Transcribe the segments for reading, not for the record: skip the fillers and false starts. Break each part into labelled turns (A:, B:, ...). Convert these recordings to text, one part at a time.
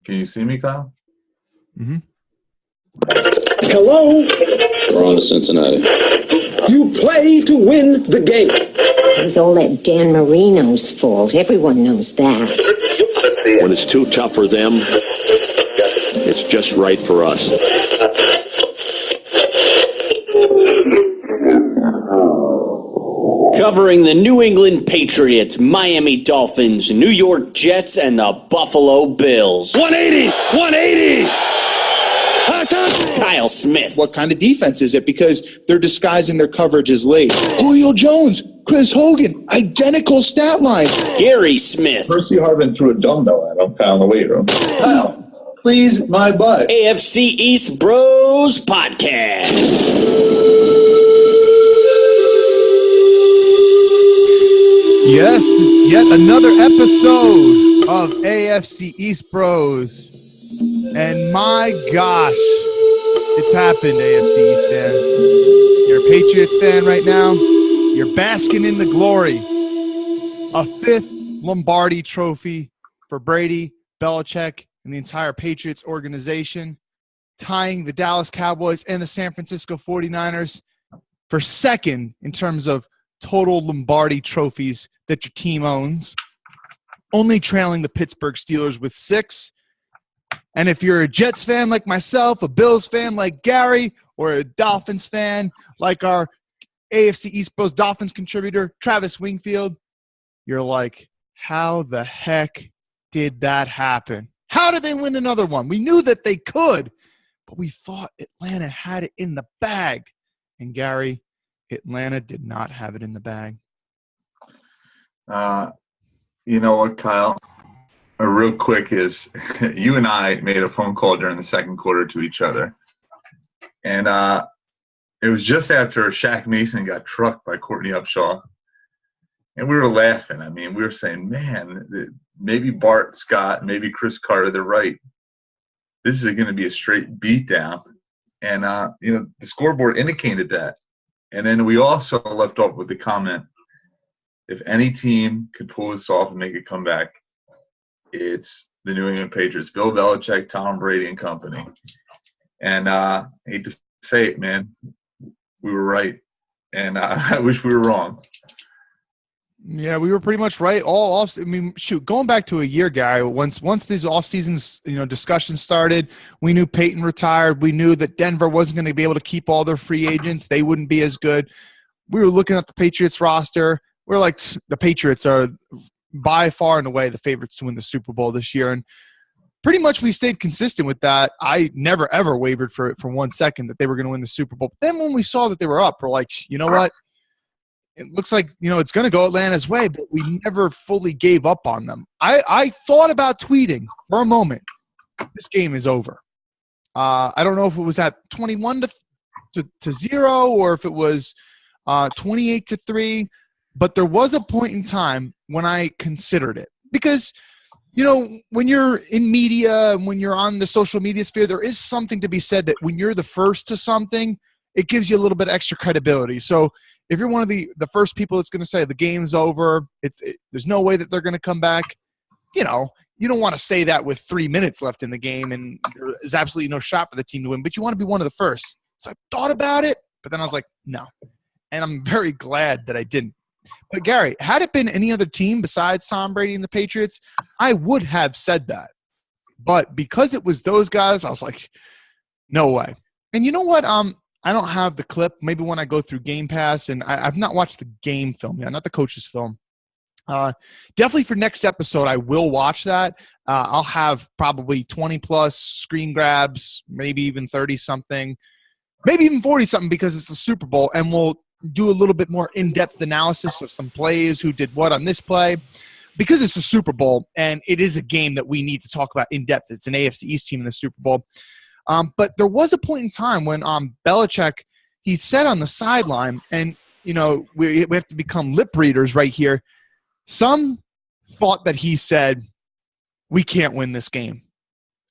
A: Can you see me, Kyle?
B: Mm-hmm.
C: Hello?
D: We're on to Cincinnati.
C: You play to win the game.
E: It was all that Dan Marino's fault. Everyone knows that.
D: When it's too tough for them, it's just right for us.
F: Covering the New England Patriots, Miami Dolphins, New York Jets, and the Buffalo Bills.
C: 180! 180!
F: Kyle Smith.
G: What kind of defense is it? Because they're disguising their coverage as late. Julio Jones, Chris Hogan, identical stat line.
F: Gary Smith.
A: Percy Harvin threw a dumbbell at him, Kyle, in the weight room. Kyle, please, my butt.
F: AFC East Bros Podcast.
B: Yes, it's yet another episode of AFC East Bros. And my gosh, it's happened, AFC East fans. You're a Patriots fan right now. You're basking in the glory. A fifth Lombardi trophy for Brady, Belichick, and the entire Patriots organization, tying the Dallas Cowboys and the San Francisco 49ers for second in terms of total Lombardi trophies that your team owns, only trailing the Pittsburgh Steelers with 6. And if you're a Jets fan like myself, a Bills fan like Gary, or a Dolphins fan like our AFC East Bros Dolphins contributor, Travis Wingfield, you're like, how the heck did that happen? How did they win another one? We knew that they could, but we thought Atlanta had it in the bag. And Gary, Atlanta did not have it in the bag.
A: You know what, Kyle? Real quick is you and I made a phone call during the second quarter to each other. And it was just after Shaq Mason got trucked by Courtney Upshaw. And we were laughing. I mean, we were saying, man, maybe Bart Scott, maybe Chris Carter, they're right. This is going to be a straight beatdown. And, the scoreboard indicated that. And then we also left off with the comment, if any team could pull this off and make a comeback, it's the New England Patriots, Bill Belichick, Tom Brady, and company. And I hate to say it, man, we were right. And I wish we were wrong.
B: Yeah, we were pretty much right all off. I mean, shoot, going back to a year, Gary, once these off seasons, discussions started, we knew Peyton retired. We knew that Denver wasn't going to be able to keep all their free agents. They wouldn't be as good. We were looking at the Patriots roster. We're like, the Patriots are by far and away the favorites to win the Super Bowl this year. And pretty much we stayed consistent with that. I never, ever wavered for 1 second that they were going to win the Super Bowl. But then when we saw that they were up, we're like, you know what? It looks like, it's going to go Atlanta's way, but we never fully gave up on them. I thought about tweeting for a moment, this game is over. I don't know if it was at 21-0 or if it was 28-3, but there was a point in time when I considered it. Because, when you're in media and when you're on the social media sphere, there is something to be said that when you're the first to something, it gives you a little bit extra credibility. So if you're one of the first people that's going to say the game's over, there's no way that they're going to come back, you don't want to say that with 3 minutes left in the game and there's absolutely no shot for the team to win, but you want to be one of the first. So I thought about it, but then I was like, no. And I'm very glad that I didn't. But, Gary, had it been any other team besides Tom Brady and the Patriots, I would have said that. But because it was those guys, I was like, no way. And you know what? I don't have the clip. Maybe when I go through Game Pass, and I've not watched the game film yet, not the coach's film. Definitely for next episode, I will watch that. I'll have probably 20-plus screen grabs, maybe even 30-something, maybe even 40-something because it's the Super Bowl, and we'll do a little bit more in-depth analysis of some plays, who did what on this play, because it's the Super Bowl, and it is a game that we need to talk about in-depth. It's an AFC East team in the Super Bowl. But there was a point in time when Belichick, he said on the sideline, and, we have to become lip readers right here. Some thought that he said, we can't win this game.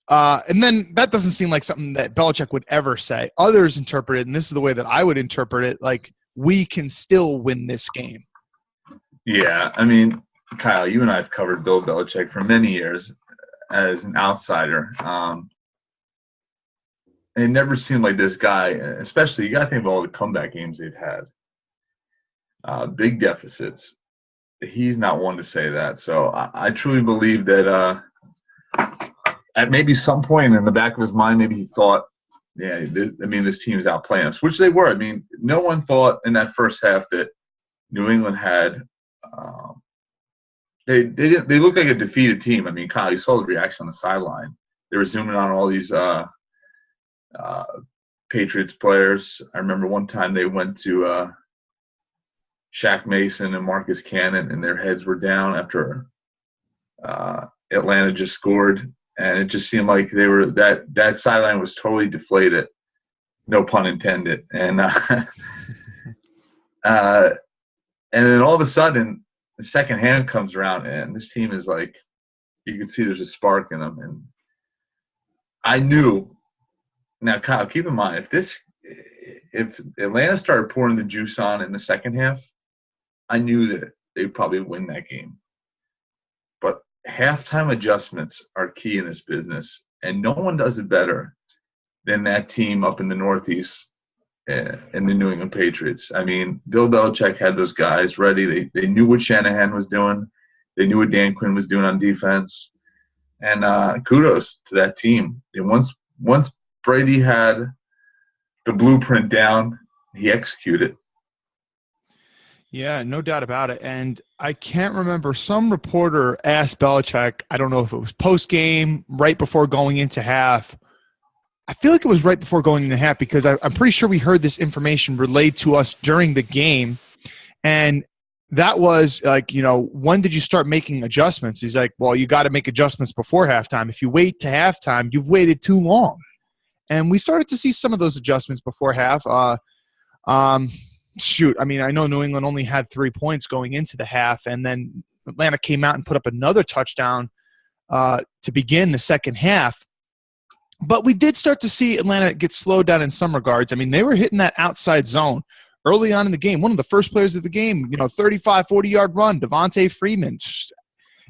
B: And then that doesn't seem like something that Belichick would ever say. Others interpret it, and this is the way that I would interpret it, like, we can still win this game.
A: Yeah, I mean, Kyle, you and I have covered Bill Belichick for many years. as an outsider. It never seemed like this guy, especially, you got to think of all the comeback games they've had. Big deficits. He's not one to say that. So I truly believe that at maybe some point in the back of his mind, maybe he thought, yeah, this team is outplaying us, which they were. I mean, no one thought in that first half that New England had they looked like a defeated team. I mean, Kyle, you saw the reaction on the sideline. They were zooming on all these Patriots players. I remember one time they went to Shaq Mason and Marcus Cannon, and their heads were down after Atlanta just scored, and it just seemed like they were that sideline was totally deflated, no pun intended. And and then all of a sudden, the second hand comes around, and this team is like, you can see there's a spark in them. And I knew. Now, Kyle, keep in mind, if Atlanta started pouring the juice on in the second half, I knew that they'd probably win that game. But halftime adjustments are key in this business, and no one does it better than that team up in the Northeast and the New England Patriots. I mean, Bill Belichick had those guys ready. They knew what Shannahan was doing. They knew what Dan Quin was doing on defense. And kudos to that team. And once Brady had the blueprint down, he executed.
B: Yeah, no doubt about it. And I can't remember, some reporter asked Belichick, I don't know if it was post-game, right before going into half. I feel like it was right before going into half because I'm pretty sure we heard this information relayed to us during the game. And that was like, when did you start making adjustments? He's like, well, you got to make adjustments before halftime. If you wait to halftime, you've waited too long. And we started to see some of those adjustments before half. Shoot, I mean, I know New England only had 3 points going into the half, and then Atlanta came out and put up another touchdown to begin the second half. But we did start to see Atlanta get slowed down in some regards. I mean, they were hitting that outside zone early on in the game. One of the first players of the game, 35, 40-yard run, Devontae Freeman.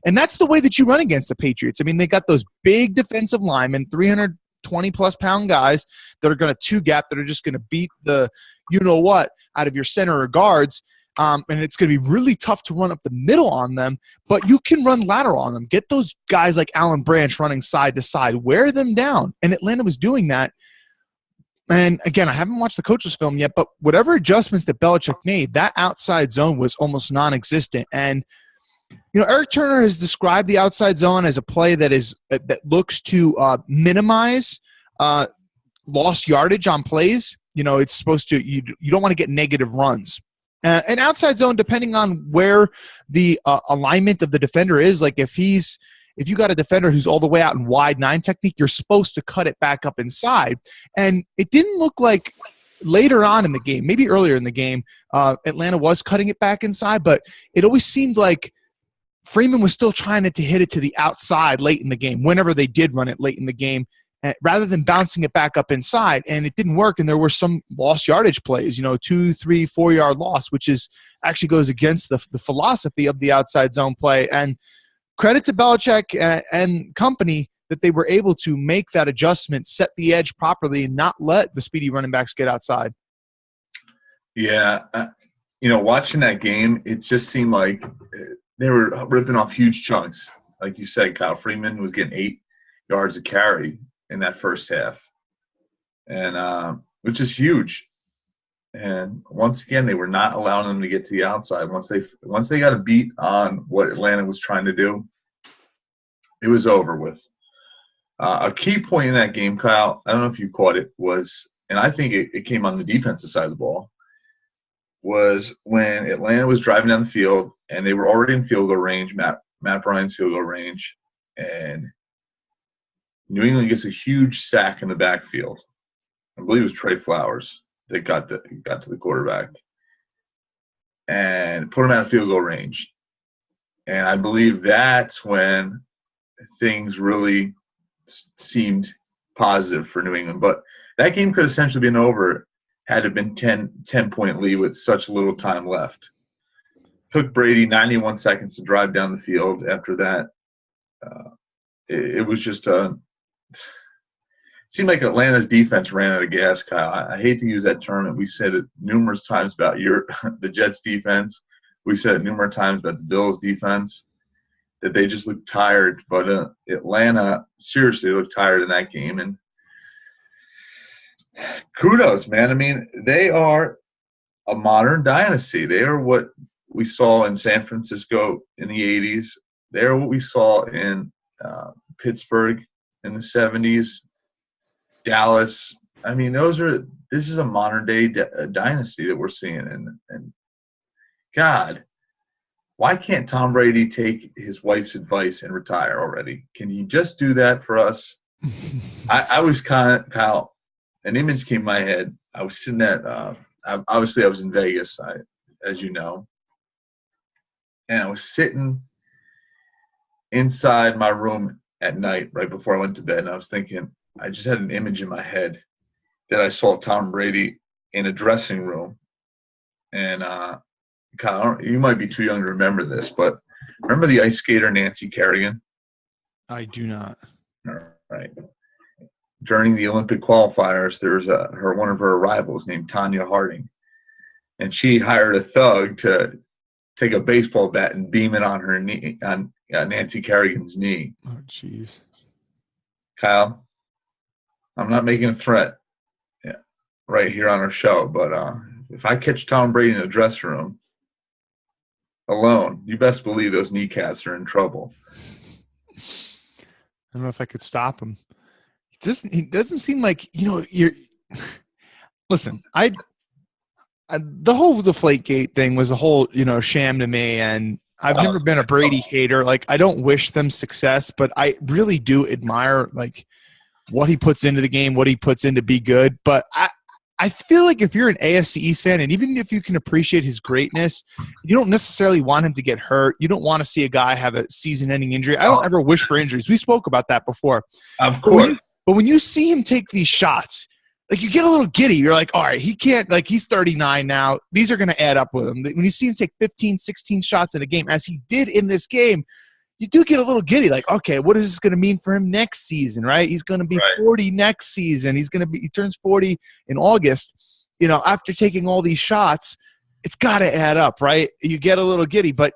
B: And that's the way that you run against the Patriots. I mean, they got those big defensive linemen, 320-plus pound guys that are going to two-gap, that are just going to beat the you-know-what out of your center or guards. And it's going to be really tough to run up the middle on them, but you can run lateral on them. Get those guys like Alan Branch running side to side. Wear them down. And Atlanta was doing that. And, again, I haven't watched the coach's film yet, but whatever adjustments that Belichick made, that outside zone was almost non-existent. And, Eric Turner has described the outside zone as a play that looks to minimize lost yardage on plays. It's supposed to – you don't want to get negative runs. An outside zone, depending on where the alignment of the defender is, like if you got a defender who's all the way out in wide 9 technique, you're supposed to cut it back up inside. And it didn't look like later on in the game, maybe earlier in the game, Atlanta was cutting it back inside, but it always seemed like Freeman was still trying to hit it to the outside late in the game, whenever they did run it late in the game, rather than bouncing it back up inside. And it didn't work, and there were some lost yardage plays, 2, 3, 4-yard loss, which actually goes against the philosophy of the outside zone play. And credit to Belichick and company that they were able to make that adjustment, set the edge properly, and not let the speedy running backs get outside.
A: Yeah. Watching that game, it just seemed like they were ripping off huge chunks. Like you said, Kyle Freeman was getting 8 yards a carry in that first half, and which is huge. And once again, they were not allowing them to get to the outside. Once they got a beat on what Atlanta was trying to do, it was over with. A key point in that game, Kyle, I don't know if you caught it, was, and I think it came on the defensive side of the ball, was when Atlanta was driving down the field and they were already in field goal range, Matt Bryant's field goal range, and New England gets a huge sack in the backfield. I believe it was Trey Flowers that got to the quarterback and put him out of field goal range. And I believe that's when things really seemed positive for New England. But that game could essentially been over had it been 10-point lead with such little time left. Took Brady 91 seconds to drive down the field after that it was just it seemed like Atlanta's defense ran out of gas, Kyle. I hate to use that term, and we said it numerous times about the Jets defense. We said it numerous times about the Bills defense, that they just looked tired. But Atlanta seriously looked tired in that game. And kudos, man. I mean, they are a modern dynasty. They are what we saw in San Francisco in the 80s. They are what we saw in Pittsburgh in the 70s, Dallas. I mean, this is a modern-day dynasty that we're seeing. And God, why can't Tom Brady take his wife's advice and retire already? Can he just do that for us? I was Kyle, an image came in my head. I was sitting obviously I was in Vegas, as you know, and I was sitting inside my room at night right before I went to bed, and I was thinking, I just had an image in my head that I saw Tom Brady in a dressing room. And Kyle, you might be too young to remember this, but remember the ice skater Nancy Kerrigan?
B: I do not.
A: All right. During the Olympic qualifiers, there was one of her rivals named Tanya Harding, and she hired a thug to take a baseball bat and beam it on her knee, on Nancy Kerrigan's knee.
B: Oh, jeez.
A: Kyle, I'm not making a threat right here on our show, but if I catch Tom Brady in a dressing room alone, you best believe those kneecaps are in trouble.
B: I don't know if I could stop him. He doesn't seem like, you're – listen, the whole Deflategate thing was a whole, sham to me, and I've never been a Brady hater. Like, I don't wish them success, but I really do admire, like, what he puts into the game, what he puts in to be good. But I feel like if you're an AFC East fan, and even if you can appreciate his greatness, you don't necessarily want him to get hurt. You don't want to see a guy have a season-ending injury. I don't ever wish for injuries. We spoke about that before.
A: Of course.
B: But when you see him take these shots, like, you get a little giddy. You're like, all right, he can't – like, he's 39 now. These are going to add up with him. When you see him take 15, 16 shots in a game, as he did in this game, you do get a little giddy. Like, okay, what is this going to mean for him next season, right? He's going to be 40 next season. He turns 40 in August. After taking all these shots, it's got to add up, right? You get a little giddy. But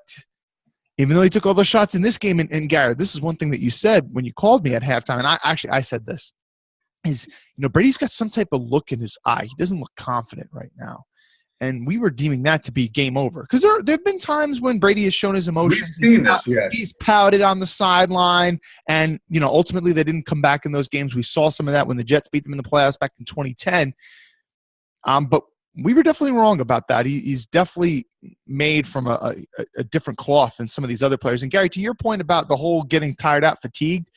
B: even though he took all those shots in this game, and Garrett, this is one thing that you said when you called me at halftime, and I said this, is, Brady's got some type of look in his eye. He doesn't look confident right now. And we were deeming that to be game over. Because there have been times when Brady has shown his emotions. He's pouted on the sideline. And, ultimately they didn't come back in those games. We saw some of that when the Jets beat them in the playoffs back in 2010. But we were definitely wrong about that. He's definitely made from a different cloth than some of these other players. And, Gary, to your point about the whole getting tired out, fatigued,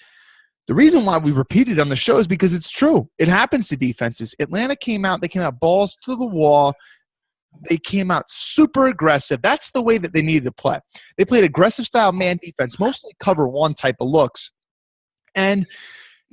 B: the reason why we repeated on the show is because it's true. It happens to defenses. Atlanta came out balls to the wall. They came out super aggressive. That's the way that they needed to play. They played aggressive style man defense, mostly cover one type of looks. And,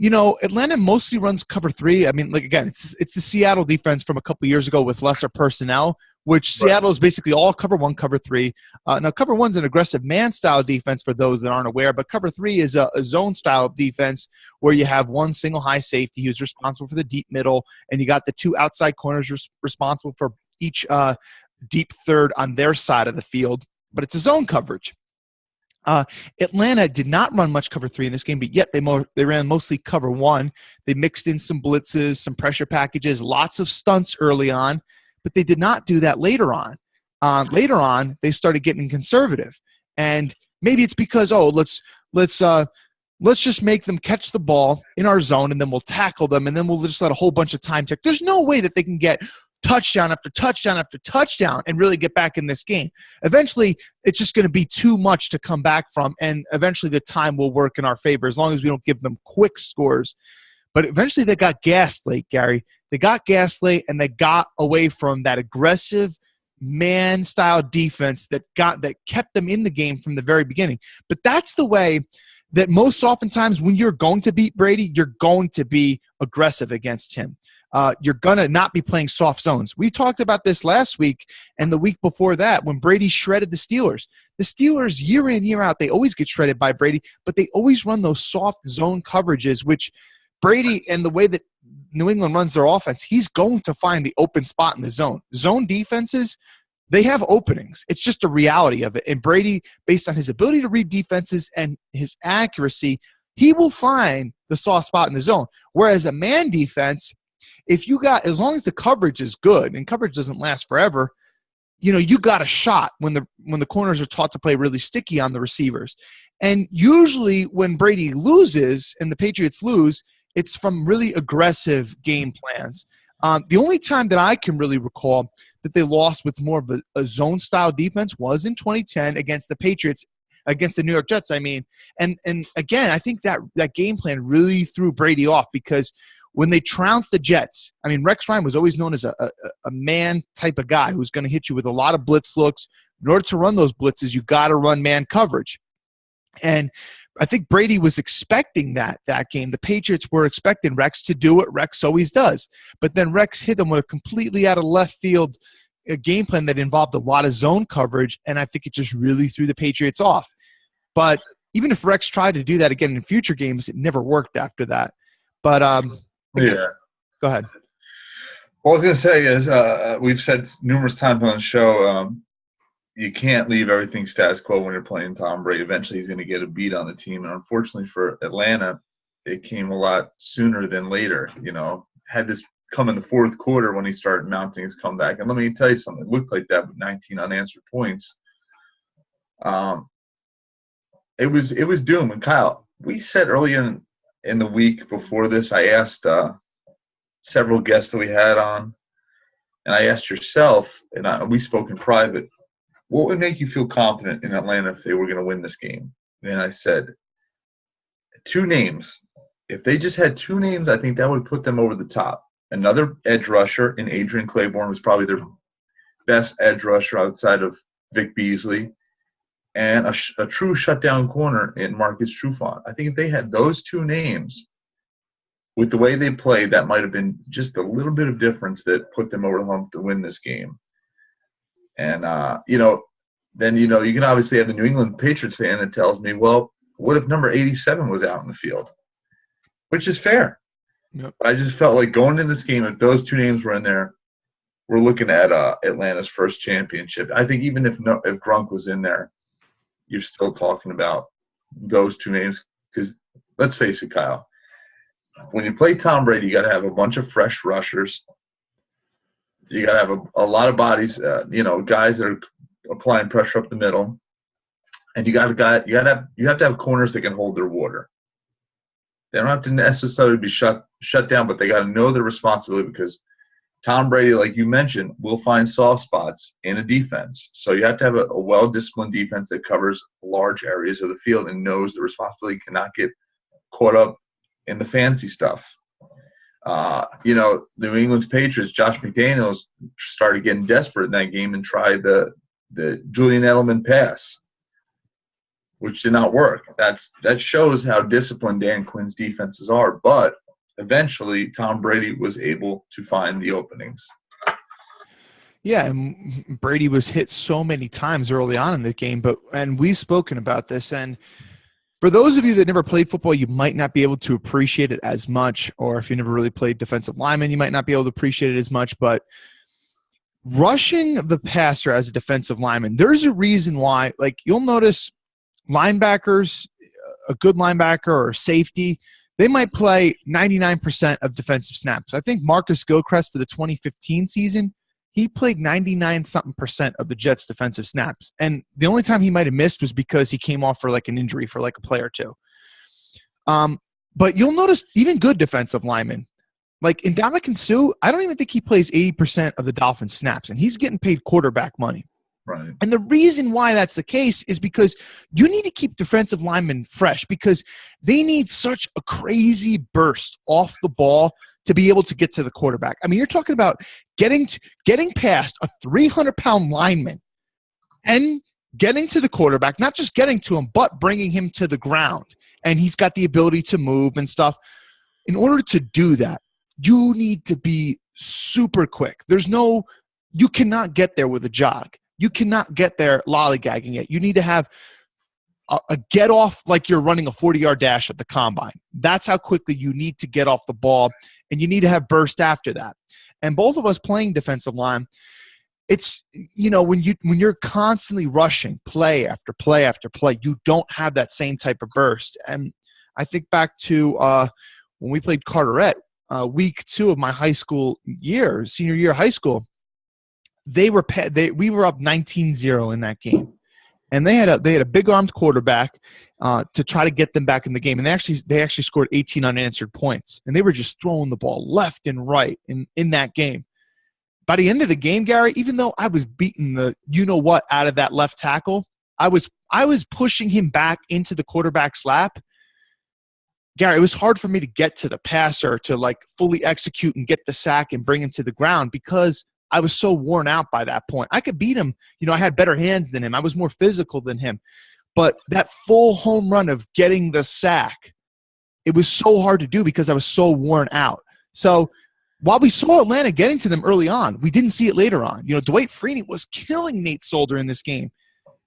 B: Atlanta mostly runs cover three. I mean, like, again, it's the Seattle defense from a couple years ago with lesser personnel, which Seattle is basically all cover one, cover three. Now, cover one's an aggressive man-style defense for those that aren't aware, but cover three is a zone-style defense where you have one single high safety who's responsible for the deep middle, and you got the two outside corners responsible for each deep third on their side of the field, but it's a zone coverage. Atlanta did not run much cover three in this game, but yet they ran mostly cover one. They mixed in some blitzes, some pressure packages, lots of stunts early on, but they did not do that later on. Later on, they started getting conservative, and maybe it's because let's just make them catch the ball in our zone, and then we'll tackle them, and then we'll just let a whole bunch of time tick. There's no way that they can get touchdown after touchdown after touchdown and really get back in this game. Eventually, it's just going to be too much to come back from, and eventually the time will work in our favor as long as we don't give them quick scores. But eventually they got gassed late, Gary. They got gassed late, and they got away from that aggressive man-style defense that kept them in the game from the very beginning. But that's the way that most oftentimes when you're going to beat Brady, you're going to be aggressive against him. you're going to not be playing soft zones. We talked about this last week and the week before that when Brady shredded the Steelers. The Steelers, year in, year out, they always get shredded by Brady, but they always run those soft zone coverages, which Brady and the way that New England runs their offense, he's going to find the open spot in the zone. Zone defenses, they have openings. It's just a reality of it. And Brady, based on his ability to read defenses and his accuracy, he will find the soft spot in the zone. Whereas a man defense, if you got, as long as the coverage is good, and coverage doesn't last forever, you got a shot when the corners are taught to play really sticky on the receivers. And usually when Brady loses and the Patriots lose, it's from really aggressive game plans. The only time that I can really recall that they lost with more of a zone-style defense was in 2010 against the Patriots, against the New York Jets, I mean. And again, I think that game plan really threw Brady off because when they trounced the Jets, I mean, Rex Ryan was always known as a man type of guy who's going to hit you with a lot of blitz looks. In order to run those blitzes, you got to run man coverage. And I think Brady was expecting that game. The Patriots were expecting Rex to do what Rex always does. But then Rex hit them with a completely out of left field game plan that involved a lot of zone coverage, and I think it just really threw the Patriots off. But even if Rex tried to do that again in future games, it never worked after that. But
A: yeah.
B: Go ahead.
A: What I was going to say is we've said numerous times on the show, you can't leave everything status quo when you're playing Tom Brady. Eventually he's going to get a beat on the team. And unfortunately for Atlanta, it came a lot sooner than later. Had this come in the fourth quarter when he started mounting his comeback. And let me tell you something. It looked like that with 19 unanswered points. It was doom. And Kyle, we said early in the week before this, I asked several guests that we had on, and I asked yourself, and we spoke in private, what would make you feel confident in Atlanta if they were going to win this game? And I said, 2 names. If they just had 2 names, I think that would put them over the top. Another edge rusher in Adrian Claiborne was probably their best edge rusher outside of Vic Beasley, and a true shutdown corner in Marcus Trufant. I think if they had those 2 names, with the way they played, that might have been just a little bit of difference that put them over the hump to win this game. And, then, you can obviously have the New England Patriots fan that tells me, well, what if number 87 was out in the field? Which is fair.
B: Yep.
A: I just felt like going in this game, if those 2 names were in there, we're looking at Atlanta's first championship. I think even if Gronk was in there, you're still talking about those 2 names. Because let's face it, Kyle, when you play Tom Brady, you got to have a bunch of fresh rushers. You got to have a lot of bodies, guys that are applying pressure up the middle, and you have to have corners that can hold their water. They don't have to necessarily be shut down, but they got to know their responsibility because Tom Brady, like you mentioned, will find soft spots in a defense. So you have to have a well-disciplined defense that covers large areas of the field and knows the responsibility, cannot get caught up in the fancy stuff. New England's Patriots, Josh McDaniels started getting desperate in that game and tried the Julian Edelman pass, which did not work. That shows how disciplined Dan Quinn's defenses are. But eventually, Tom Brady was able to find the openings.
B: Yeah, and Brady was hit so many times early on in the game, and we've spoken about this. And for those of you that never played football, you might not be able to appreciate it as much, or if you never really played defensive lineman, you might not be able to appreciate it as much. But rushing the passer as a defensive lineman, there's a reason why. Like, you'll notice linebackers, a good linebacker or safety, they might play 99% of defensive snaps. I think Marcus Gilchrist for the 2015 season, he played 99-something% of the Jets' defensive snaps. And the only time he might have missed was because he came off for like an injury for like a play or 2. But you'll notice even good defensive linemen, like in Ndamukong Suh, I don't even think he plays 80% of the Dolphins' snaps, and he's getting paid quarterback money.
A: Right.
B: And the reason why that's the case is because you need to keep defensive linemen fresh because they need such a crazy burst off the ball to be able to get to the quarterback. I mean, you're talking about getting past a 300-pound lineman and getting to the quarterback, not just getting to him, but bringing him to the ground. And he's got the ability to move and stuff. In order to do that, you need to be super quick. You cannot get there with a jog. You cannot get there lollygagging it. You need to have a get off like you're running a 40-yard dash at the combine. That's how quickly you need to get off the ball, and you need to have burst after that. And both of us playing defensive line, it's, when you're constantly rushing play after play after play, you don't have that same type of burst. And I think back to when we played Carteret, week 2 of my high school year, senior year of high school, we were up 19-0 in that game. And they had a big armed quarterback to try to get them back in the game. And they actually scored 18 unanswered points. And they were just throwing the ball left and right in that game. By the end of the game, Gary, even though I was beating the you-know-what out of that left tackle, I was pushing him back into the quarterback's lap. Gary, it was hard for me to get to the passer to like fully execute and get the sack and bring him to the ground because I was so worn out by that point. I could beat him. I had better hands than him. I was more physical than him. But that full home run of getting the sack, it was so hard to do because I was so worn out. So while we saw Atlanta getting to them early on, we didn't see it later on. Dwight Freeney was killing Nate Solder in this game,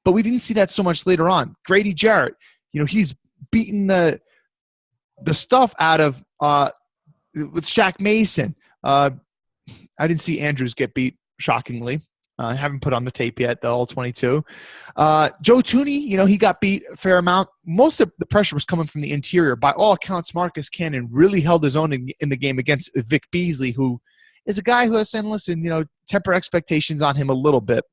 B: but we didn't see that so much later on. Grady Jarrett, he's beating the stuff out of with Shaq Mason. I didn't see Andrews get beat, shockingly. I haven't put on the tape yet, the All-22. Joe Tooney, he got beat a fair amount. Most of the pressure was coming from the interior. By all accounts, Marcus Cannon really held his own in the game against Vic Beasley, who is a guy who has said, listen, temper expectations on him a little bit.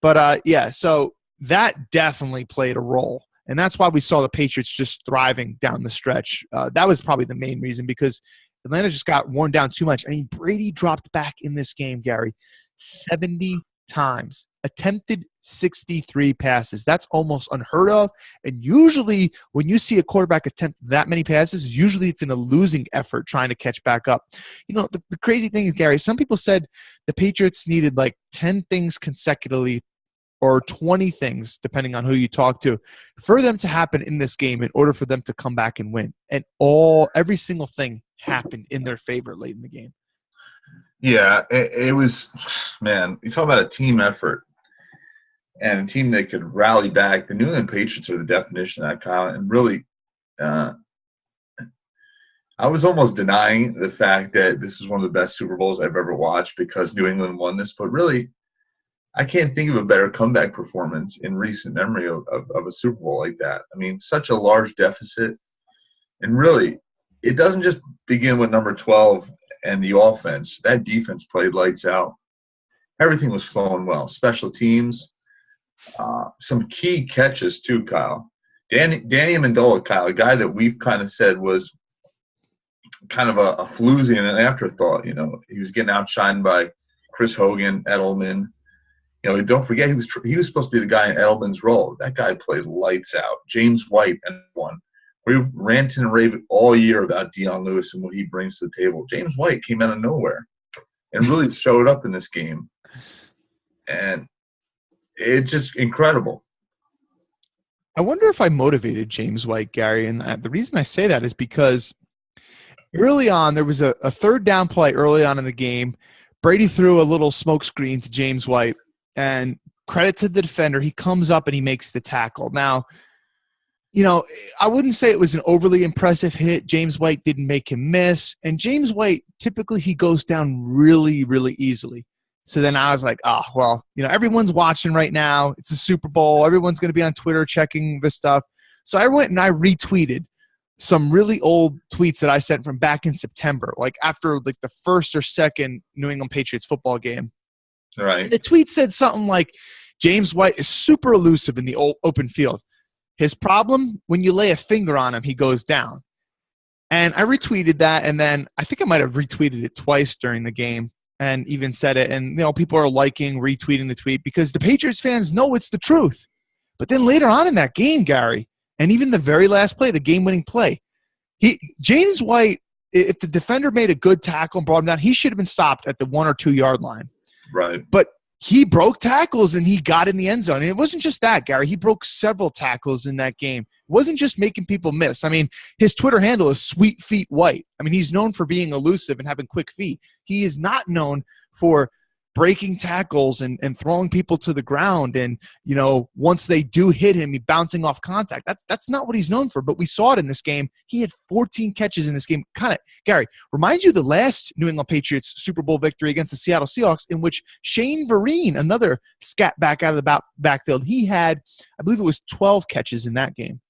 B: But, so that definitely played a role. And that's why we saw the Patriots just thriving down the stretch. That was probably the main reason because Atlanta just got worn down too much. I mean, Brady dropped back in this game, Gary, 70 times, attempted 63 passes. That's almost unheard of. And usually when you see a quarterback attempt that many passes, usually it's in a losing effort trying to catch back up. The crazy thing is, Gary, some people said the Patriots needed like 10 things consecutively or 20 things, depending on who you talk to, for them to happen in this game in order for them to come back and win. And every single thing happened in their favor late in the game.
A: Yeah, it was, man, you talk about a team effort and a team that could rally back. The New England Patriots are the definition of that, Kyle. And really, I was almost denying the fact that this is one of the best Super Bowls I've ever watched because New England won this. But really, I can't think of a better comeback performance in recent memory of a Super Bowl like that. I mean, such a large deficit. And really, it doesn't just begin with number 12 and the offense. That defense played lights out. Everything was flowing well. Special teams, some key catches too, Kyle. Danny Amendola, Kyle, a guy that we've kind of said was kind of a floozy and an afterthought. He was getting outshined by Chris Hogan, Edelman. Don't forget he was supposed to be the guy in Edelman's role. That guy played lights out. James White and one. We've ranted and raved all year about Deion Lewis and what he brings to the table. James White came out of nowhere and really showed up in this game. And it's just incredible.
B: I wonder if I motivated James White, Gary. And the reason I say that is because early on, there was a third down play early on in the game. Brady threw a little smoke screen to James White. And credit to the defender, he comes up and he makes the tackle. Now, I wouldn't say it was an overly impressive hit. James White didn't make him miss. And James White, typically he goes down really, really easily. So then I was like, everyone's watching right now. It's a Super Bowl. Everyone's going to be on Twitter checking this stuff. So I went and I retweeted some really old tweets that I sent from back in September, like after like the first or second New England Patriots football game.
A: Right.
B: And the tweet said something like, James White is super elusive in the open field. His problem, when you lay a finger on him, he goes down. And I retweeted that, and then I think I might have retweeted it twice during the game and even said it. And, people are liking, retweeting the tweet because the Patriots fans know it's the truth. But then later on in that game, Gary, and even the very last play, the game-winning play, James White, if the defender made a good tackle and brought him down, he should have been stopped at the 1 or 2 yard line.
A: Right.
B: But he broke tackles and he got in the end zone. And it wasn't just that, Gary. He broke several tackles in that game, wasn't just making people miss. I mean, his Twitter handle is Sweet Feet White. I mean, he's known for being elusive and having quick feet. He is not known for breaking tackles and throwing people to the ground. And, you know, once they do hit him, he bouncing off contact. That's not what he's known for, but we saw it in this game. He had 14 catches in this game. Kind of, Gary, reminds you of the last New England Patriots Super Bowl victory against the Seattle Seahawks, in which Shane Vereen, another scat back out of the backfield, he had, I believe it was 12 catches in that game.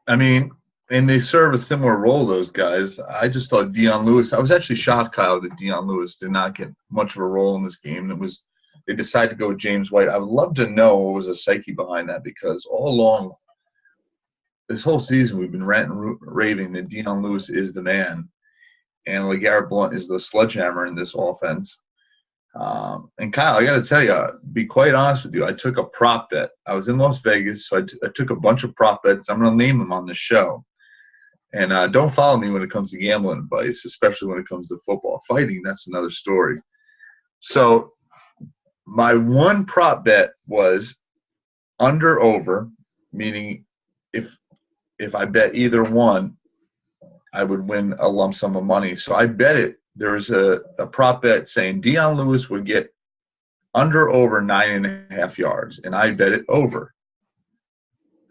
A: I mean, and they serve a similar role, those guys. I just thought Dion Lewis – I was actually shocked, Kyle, that Dion Lewis did not get much of a role in this game. They decided to go with James White. I would love to know what was the psyche behind that, because all along this whole season we've been ranting and raving that Dion Lewis is the man and LeGarrette Blount is the sledgehammer in this offense. And, Kyle, I got to tell you, be quite honest with you, I took a prop bet. I was in Las Vegas, so I took a bunch of prop bets. I'm going to name them on this show. And don't follow me when it comes to gambling advice, especially when it comes to football. Fighting, that's another story. So my one prop bet was under-over, meaning if I bet either one, I would win a lump sum of money. So I bet it. There was a prop bet saying Dion Lewis would get under-over 9.5 yards, and I bet it over.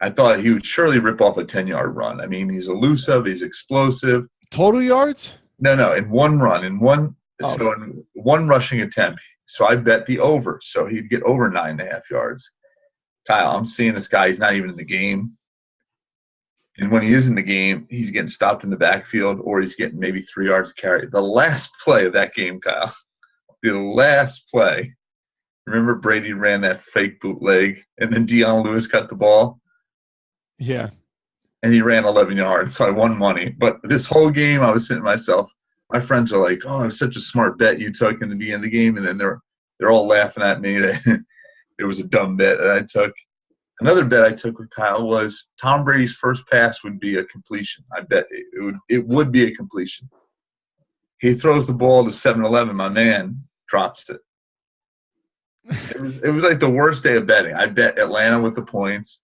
A: I thought he would surely rip off a 10-yard run. I mean, he's elusive, he's explosive.
B: Total yards?
A: No, in one run, in one rushing attempt. So I bet the over, so he'd get over 9.5 yards. Kyle, I'm seeing this guy, he's not even in the game. And when he is in the game, he's getting stopped in the backfield, or he's getting maybe 3 yards to carry. The last play of that game, Kyle, the last play, remember Brady ran that fake bootleg, and then Dion Lewis got the ball?
B: Yeah.
A: And he ran 11 yards, so I won money. But this whole game, I was sitting to myself, my friends are like, oh, it was such a smart bet you took in the beginning of the game. And then they're all laughing at me. It was a dumb bet that I took. Another bet I took with Kyle was Tom Brady's first pass would be a completion. I bet it would be a completion. He throws the ball to 7-11. My man drops it. It was like the worst day of betting. I bet Atlanta with the points.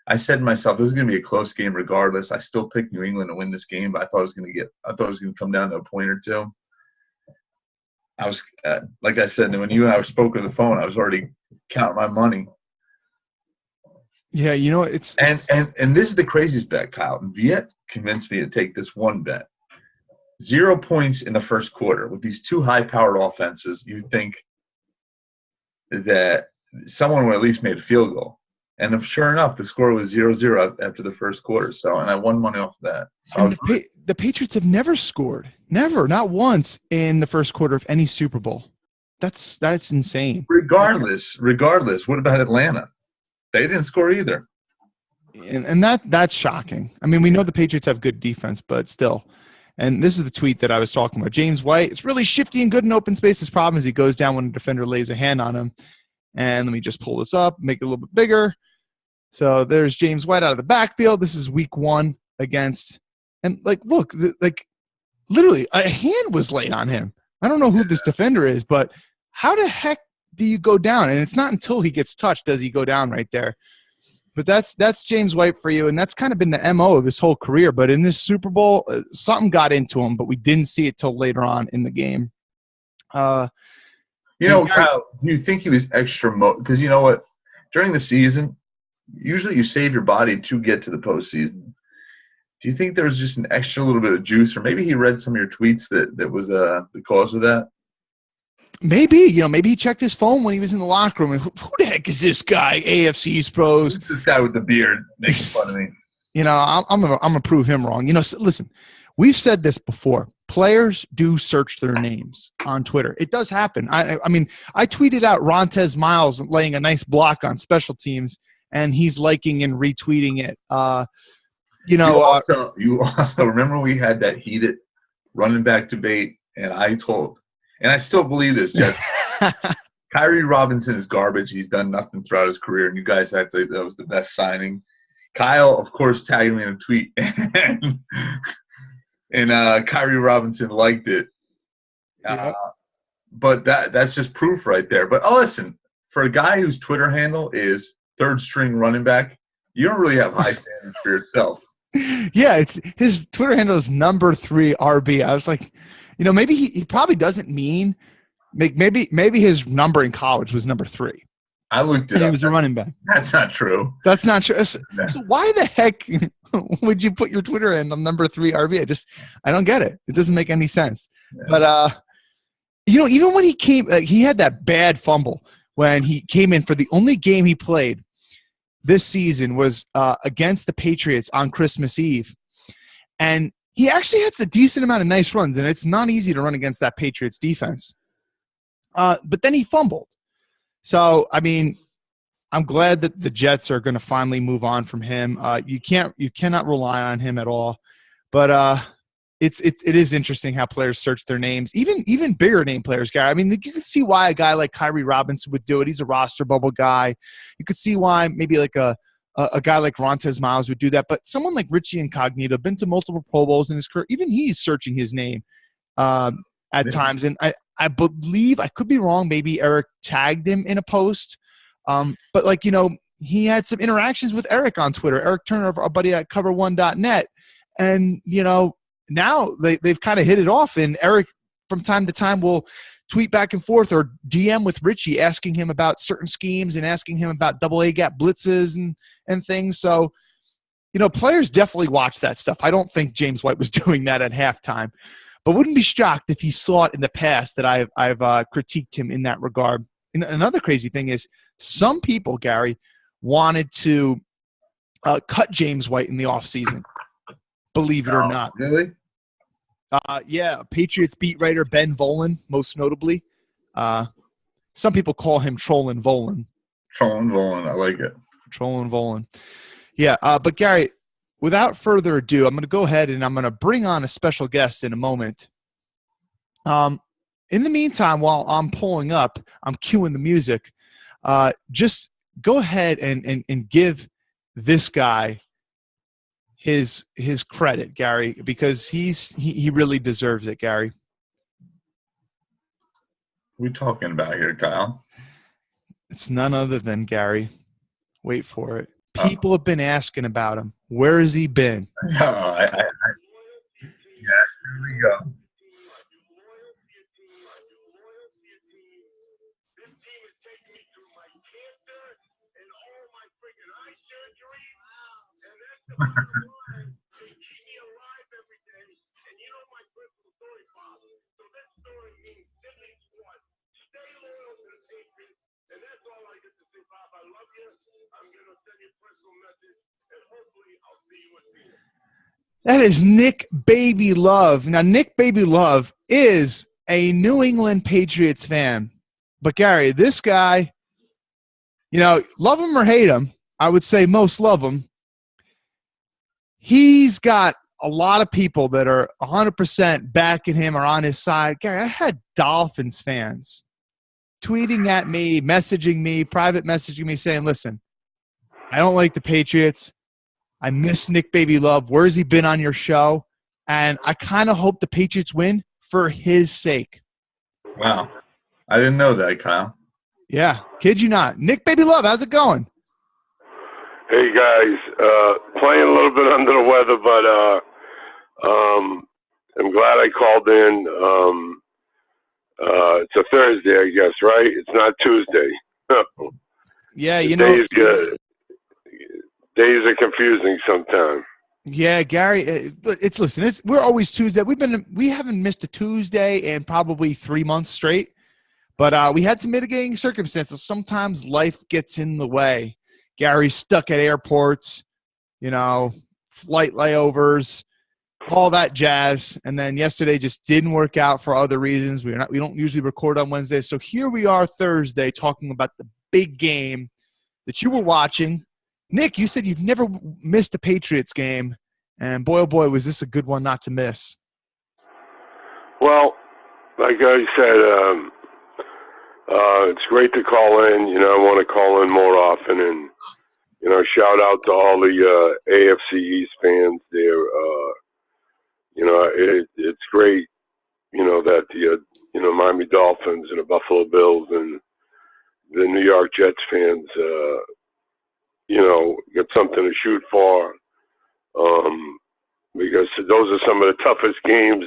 A: I said to myself, this is going to be a close game regardless. I still picked New England to win this game, but I thought it was going to come down to a point or two. I was, like I said, when you and I spoke on the phone, I was already counting my money.
B: Yeah, you know, it's
A: and this is the craziest bet, Kyle. Viet convinced me to take this one bet. 0 points in the first quarter. With these two high-powered offenses, you'd think that someone would at least made a field goal. And sure enough, the score was 0-0 after the first quarter. So, and I won money off of that. So
B: the Patriots have never scored, not once in the first quarter of any Super Bowl. That's insane.
A: Regardless, what about Atlanta? They didn't score either.
B: And that's shocking. I mean, we know the Patriots have good defense, but still. And this is the tweet that I was talking about. James White, it's really shifty and good in open space. His problem is he goes down when a defender lays a hand on him. And let me just pull this up, make it a little bit bigger. So there's James White out of the backfield. This is week 1 against – and, look, literally a hand was laid on him. I don't know who this defender is, but how the heck do you go down? And it's not until he gets touched does he go down right there. But that's James White for you, and that's kind of been the MO of his whole career. But in this Super Bowl, something got into him, but we didn't see it till later on in the game.
A: Kyle, do you think he was extra because you know what? During the season, usually you save your body to get to the postseason. Do you think there was just an extra little bit of juice, or maybe he read some of your tweets that was the cause of that?
B: Maybe, maybe he checked his phone when he was in the locker room. And who the heck is this guy? AFC's pros.
A: Who's this guy with the beard making fun of me?
B: I'm gonna prove him wrong. Listen, we've said this before. Players do search their names on Twitter. It does happen. I mean, I tweeted out Rontez Miles laying a nice block on special teams, and he's liking and retweeting it. You also
A: remember we had that heated running back debate, and I still believe this, Jeff. Kyrie Robinson is garbage. He's done nothing throughout his career, and you guys actually that was the best signing. Kyle, of course, tagged me in a tweet, and Kyrie Robinson liked it. But that's just proof right there. But listen, for a guy whose Twitter handle is third string running back, You don't really have high standards for yourself.
B: Yeah, it's his Twitter handle is #3RB. I was like, maybe he probably doesn't mean maybe his number in college was number 3.
A: I looked it
B: And
A: up.
B: he was a running back.
A: That's not true.
B: That's not true. So why the heck would you put your Twitter handle on #3RB? I don't get it. It doesn't make any sense. Yeah. But even when he came, he had that bad fumble when he came in for the only game he played this season was against the Patriots on Christmas Eve. And he actually had a decent amount of nice runs, and it's not easy to run against that Patriots defense. But then he fumbled. So, I mean, I'm glad that the Jets are going to finally move on from him. You cannot rely on him at all. But it is interesting how players search their names, even bigger name players, Gary. I mean, you could see why a guy like Kyrie Robinson would do it. He's a roster bubble guy. You could see why maybe like a guy like Rontez Miles would do that. But someone like Richie Incognito, been to multiple Pro Bowls in his career, even he's searching his name at times. And I believe, I could be wrong, maybe Eric tagged him in a post. But he had some interactions with Eric on Twitter, Eric Turner, our buddy at cover1.net. And, now they've kind of hit it off, and Eric from time to time will tweet back and forth or DM with Richie asking him about certain schemes and asking him about double A gap blitzes and things. So, players definitely watch that stuff. I don't think James White was doing that at halftime, but wouldn't be shocked if he saw it in the past that I've critiqued him in that regard. And another crazy thing is some people, Gary, wanted to cut James White in the offseason. Believe it or not.
A: Really?
B: Yeah, Patriots beat writer Ben Volen, most notably. Some people call him Trollin' Volen.
A: Trollin' Volen, I like it.
B: Trollin' Volen. Yeah, but Gary, without further ado, I'm going to go ahead and I'm going to bring on a special guest in a moment. In the meantime, while I'm pulling up, I'm cueing the music, just go ahead and give this guy his credit, Gary, because he really deserves it, Gary.
A: What are we talking about here, Kyle?
B: It's none other than Gary. Wait for it. People have been asking about him. Where has he been?
A: Yes, here we go.
B: That is Nick Baby Love. Now, Nick Baby Love is a New England Patriots fan. But, Gary, this guy, love him or hate him, I would say most love him. He's got a lot of people that are 100% backing him or on his side. Gary, I had Dolphins fans tweeting at me, messaging me, private messaging me saying, listen, I don't like the Patriots. I miss Nick Baby Love. Where's he been on your show? And I kind of hope the Patriots win for his sake.
A: Wow. I didn't know that, Kyle.
B: Yeah. Kid you not. Nick Baby Love, how's it going?
H: Hey, guys. Playing a little bit under the weather, but I'm glad I called in. It's a Thursday, I guess, right? It's not Tuesday.
B: Yeah,
H: Days are confusing sometimes.
B: Yeah, Gary. We're always Tuesday. We haven't missed a Tuesday in probably 3 months straight, but we had some mitigating circumstances. Sometimes life gets in the way. Gary's stuck at airports, flight layovers, all that jazz. And then yesterday just didn't work out for other reasons. We don't usually record on Wednesdays, so here we are Thursday talking about the big game that you were watching. Nick, you said you've never missed a Patriots game, and boy, oh boy, was this a good one not to miss.
H: Well, like I said, it's great to call in. I want to call in more often, and, shout out to all the AFC East fans there. It's great, that the Miami Dolphins and the Buffalo Bills and the New York Jets fans get something to shoot for. Because those are some of the toughest games.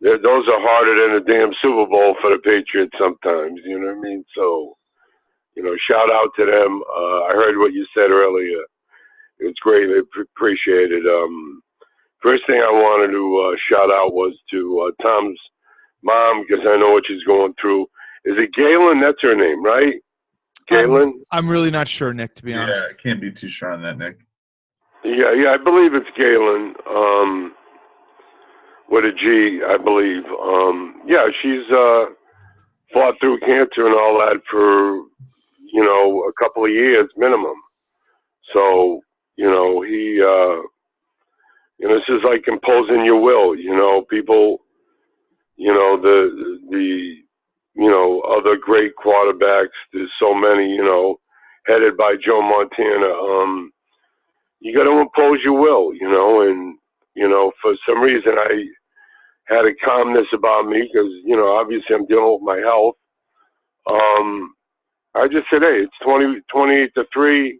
H: Those are harder than a damn Super Bowl for the Patriots sometimes. You know what I mean? So, shout out to them. I heard what you said earlier. It's greatly appreciated. First thing I wanted to shout out was to Tom's mom, because I know what she's going through. Is it Galen? That's her name, right? Galen?
B: I'm really not sure, Nick, to be honest.
A: Yeah, I can't be too sure on that, Nick.
H: Yeah, I believe it's Galen, with a G, I believe. She's fought through cancer and all that for, a couple of years minimum. So, this is like imposing your will, people, other great quarterbacks, there's so many, headed by Joe Montana. You got to impose your will, and, for some reason I had a calmness about me because, obviously I'm dealing with my health. I just said, hey, it's 28-3.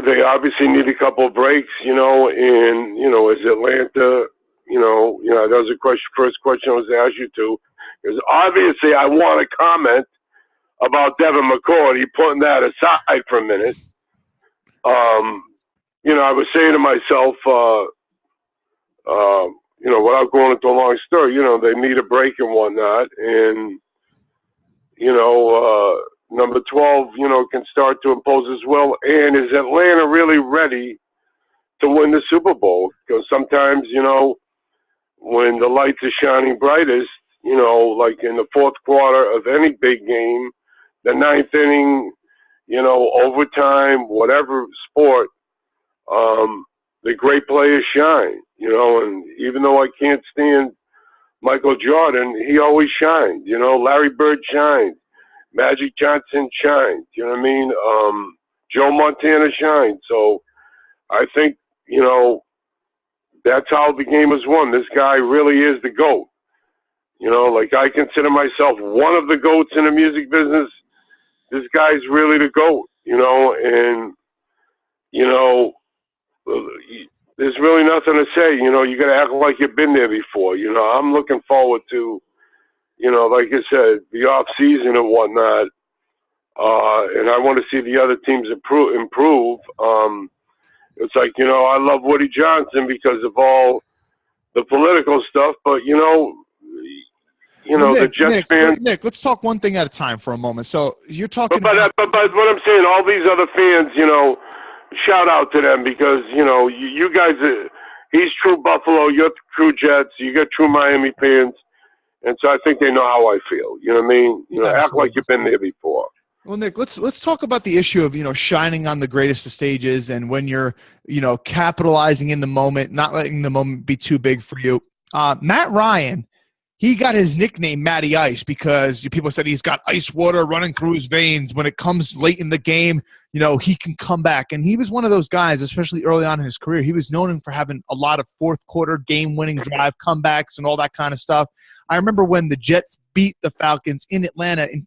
H: They obviously need a couple of breaks, and, is Atlanta, that was the first question I was asked you to, because obviously I want to comment about Devin McCourty, putting that aside for a minute. I was saying to myself, without going into a long story, they need a break and whatnot. And, number 12, can start to impose as well. And is Atlanta really ready to win the Super Bowl? Because sometimes, when the lights are shining brightest, like in the fourth quarter of any big game, the ninth inning, overtime, whatever sport, the great players shine, and even though I can't stand Michael Jordan, he always shined, Larry Bird shined, Magic Johnson shined, you know what I mean? Joe Montana shined. So I think, that's how the game is won. This guy really is the GOAT. Like I consider myself one of the GOATs in the music business. This guy's really the GOAT, and, there's really nothing to say. You got to act like you've been there before. I'm looking forward to, like I said, the off season and whatnot. And I want to see the other teams improve. It's like, I love Woody Johnson because of all the political stuff, but
B: Nick,
H: the Jets fans.
B: Nick, let's talk one thing at a time for a moment. So you're talking
H: but what I'm saying, all these other fans, shout out to them because, you guys, he's true Buffalo, you're true Jets, you got true Miami fans. And so I think they know how I feel. You know what I mean? Act like you've been there before.
B: Well, Nick, let's talk about the issue of, shining on the greatest of stages and when you're, capitalizing in the moment, not letting the moment be too big for you. Matt Ryan, he got his nickname Matty Ice because people said he's got ice water running through his veins. When it comes late in the game, he can come back. And he was one of those guys, especially early on in his career. He was known for having a lot of fourth quarter game-winning drive comebacks and all that kind of stuff. I remember when the Jets beat the Falcons in Atlanta in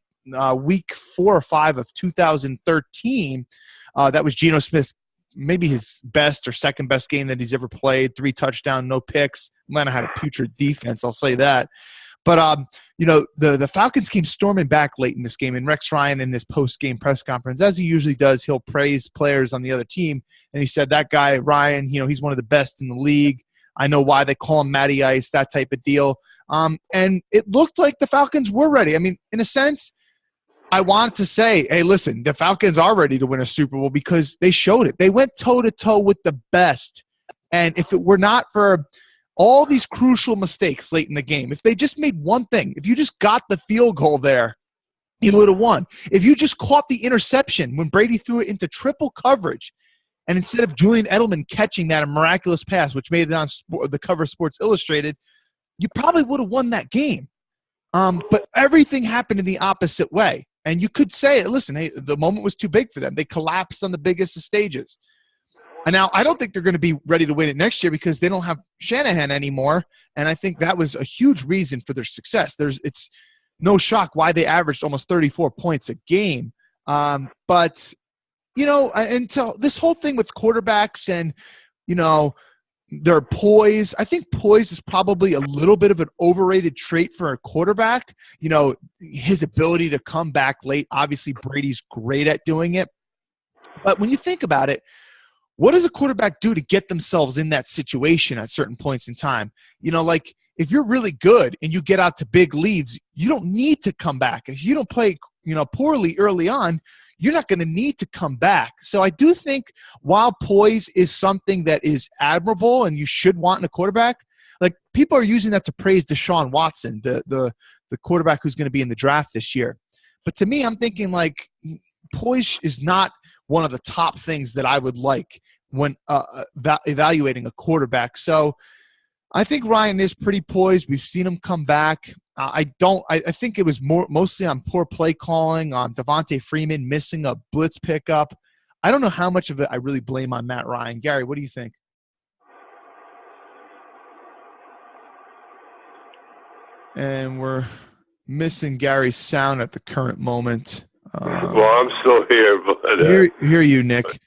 B: week 4 or 5 of 2013. That was Geno Smith's maybe his best or second best game that he's ever played. 3 touchdowns, no picks. Atlanta had a putrid defense, I'll say that. But, the Falcons came storming back late in this game, and Rex Ryan in his post-game press conference, as he usually does, he'll praise players on the other team. And he said, that guy, Ryan, he's one of the best in the league. I know why they call him Matty Ice, that type of deal. And it looked like the Falcons were ready. I mean, in a sense, I want to say, hey, listen, the Falcons are ready to win a Super Bowl because they showed it. They went toe-to-toe with the best. And if it were not for all these crucial mistakes late in the game, if they just made one thing, if you just got the field goal there, you would have won. If you just caught the interception when Brady threw it into triple coverage, and instead of Julian Edelman catching that miraculous pass, which made it on the cover of Sports Illustrated, you probably would have won that game. But everything happened in the opposite way. And you could say, listen, hey, the moment was too big for them. They collapsed on the biggest of stages. And now I don't think they're going to be ready to win it next year because they don't have Shannahan anymore. And I think that was a huge reason for their success. It's no shock why they averaged almost 34 points a game. But, and so this whole thing with quarterbacks and, their poise, I think poise is probably a little bit of an overrated trait for a quarterback. His ability to come back late. Obviously, Brady's great at doing it. But when you think about it, what does a quarterback do to get themselves in that situation at certain points in time? Like if you're really good and you get out to big leads, you don't need to come back. If you don't play, poorly early on, you're not going to need to come back. So I do think while poise is something that is admirable and you should want in a quarterback, like people are using that to praise Deshaun Watson, the quarterback who's going to be in the draft this year. But to me, I'm thinking like poise is not one of the top things that I would like when evaluating a quarterback. So I think Ryan is pretty poised. We've seen him come back. I think it was mostly on poor play calling, on Devontae Freeman missing a blitz pickup. I don't know how much of it I really blame on Matt Ryan. Gary, what do you think? And we're missing Gary's sound at the current moment.
H: Well, I'm still here, but
B: hear you, Nick.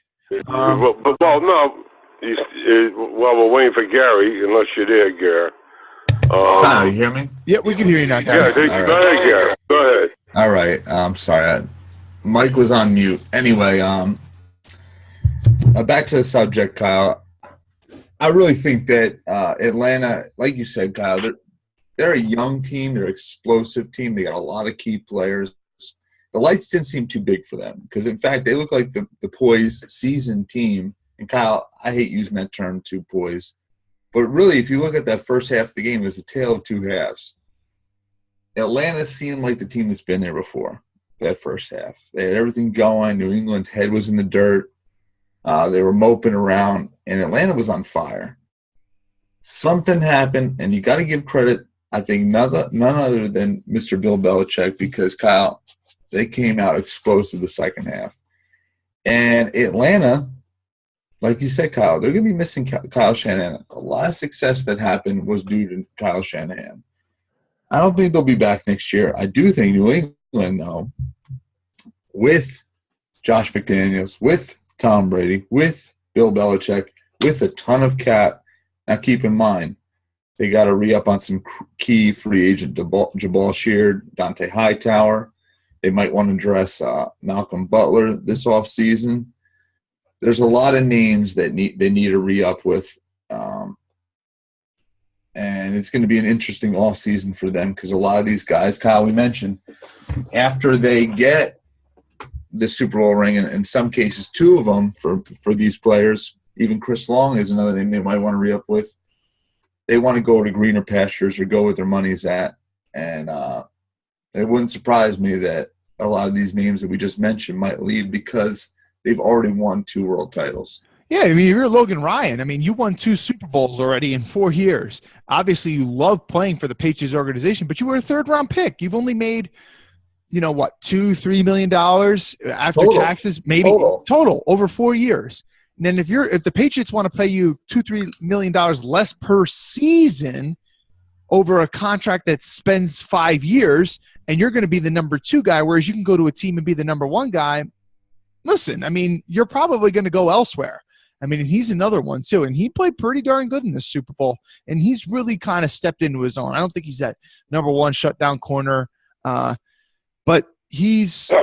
H: No. We're waiting for Gary, unless you're there, Gary.
A: You hear me?
B: Yeah, we can hear you now, Gary.
H: Yeah, go ahead, Gary. Go ahead.
A: All right. I'm sorry. Mike was on mute. Anyway, back to the subject, Kyle. I really think that Atlanta, like you said, Kyle, they're a young team. They're an explosive team. They got a lot of key players. The lights didn't seem too big for them because, in fact, they look like the poised seasoned team. And, Kyle, I hate using that term too, poised. But really, if you look at that first half of the game, it was a tale of two halves. Atlanta seemed like the team that's been there before, that first half. They had everything going. New England's head was in the dirt. They were moping around, and Atlanta was on fire. Something happened, and you got to give credit, I think, none other than Mr. Bill Belichick because, Kyle, they came out explosive the second half. And Atlanta – like you said, Kyle, they're going to be missing Kyle Shannahan. A lot of success that happened was due to Kyle Shannahan. I don't think they'll be back next year. I do think New England, though, with Josh McDaniels, with Tom Brady, with Bill Belichick, with a ton of cap. Now, keep in mind, they got to re-up on some key free agent Jabal Sheard, Dante Hightower. They might want to address Malcolm Butler this offseason. There's a lot of names that they need to re-up with, and it's going to be an interesting offseason for them because a lot of these guys, Kyle, we mentioned, after they get the Super Bowl ring, and in some cases two of them for these players, even Chris Long is another name they might want to re-up with. They want to go to greener pastures or go where their money's at, and it wouldn't surprise me that a lot of these names that we just mentioned might leave because – they've already won 2 world titles.
B: Yeah, I mean, you're Logan Ryan. I mean, you won 2 Super Bowls already in 4 years. Obviously, you love playing for the Patriots organization, but you were a third-round pick. You've only made, $2-3 million after taxes, maybe total over 4 years. And then if the Patriots want to pay you $2-3 million less per season over a contract that spends 5 years, and you're going to be the number 2 guy, whereas you can go to a team and be the number 1 guy. Listen, I mean, you're probably going to go elsewhere. I mean, he's another one too, and he played pretty darn good in the Super Bowl, and he's really kind of stepped into his own. I don't think he's that number 1 shutdown corner, but he's a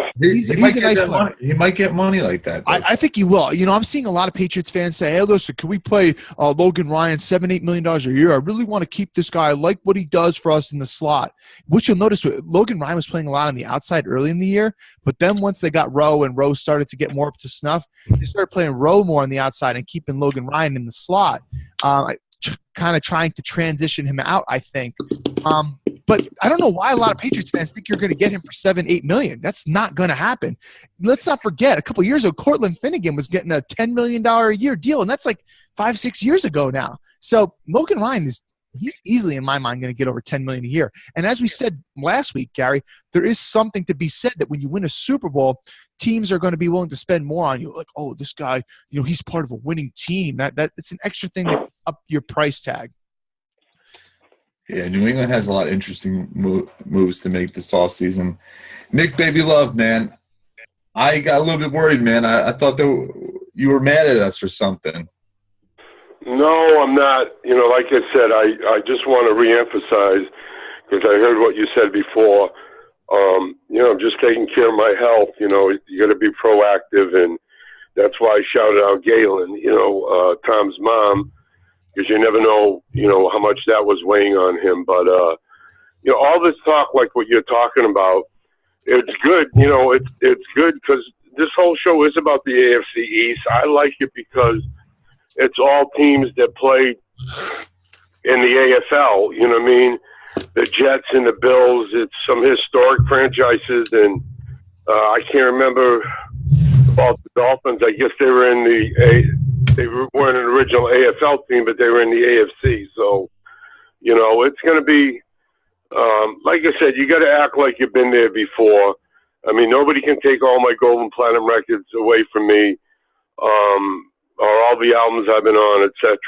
B: nice player.
A: He might get money like that.
B: I think he will. I'm seeing a lot of Patriots fans say, hey, listen, can we play Logan Ryan $7-8 million a year? I really want to keep this guy. I like what he does for us in the slot. Which you'll notice, Logan Ryan was playing a lot on the outside early in the year, but then once they got Rowe and Rowe started to get more up to snuff, they started playing Rowe more on the outside and keeping Logan Ryan in the slot. Kind of trying to transition him out, I think. But I don't know why a lot of Patriots fans think you're going to get him for $7-8 million. That's not going to happen. Let's not forget, a couple years ago, Cortland Finnegan was getting a $10 million a year deal, and that's like 5-6 years ago now. So Logan Ryan he's easily, in my mind, going to get over $10 million a year. And as we said last week, Gary, there is something to be said that when you win a Super Bowl, teams are going to be willing to spend more on you. Like, oh, this guy, he's part of a winning team. It's an extra thing to up your price tag.
A: Yeah, New England has a lot of interesting moves to make this offseason. Nick, baby love, man.
I: I got a little bit worried, man. I thought that you were mad at us or something.
H: No, I'm not. You know, like I said, I just want to reemphasize, because I heard what you said before. You know, I'm just taking care of my health. You know, you got to be proactive, and that's why I shouted out Galen, you know, Tom's mom, because you never know, you know, how much that was weighing on him. But, you know, all this talk, like what you're talking about, it's good. You know, it's good because this whole show is about the AFC East. I like it because it's all teams that play in the AFL. You know what I mean? The Jets and the Bills. It's some historic franchises, and I can't remember about the Dolphins. I guess they were in they weren't an original AFL team, but they were in the AFC. So, you know, it's going to be, like I said, you got to act like you've been there before. I mean, nobody can take all my gold and platinum records away from me, or all the albums I've been on, etc.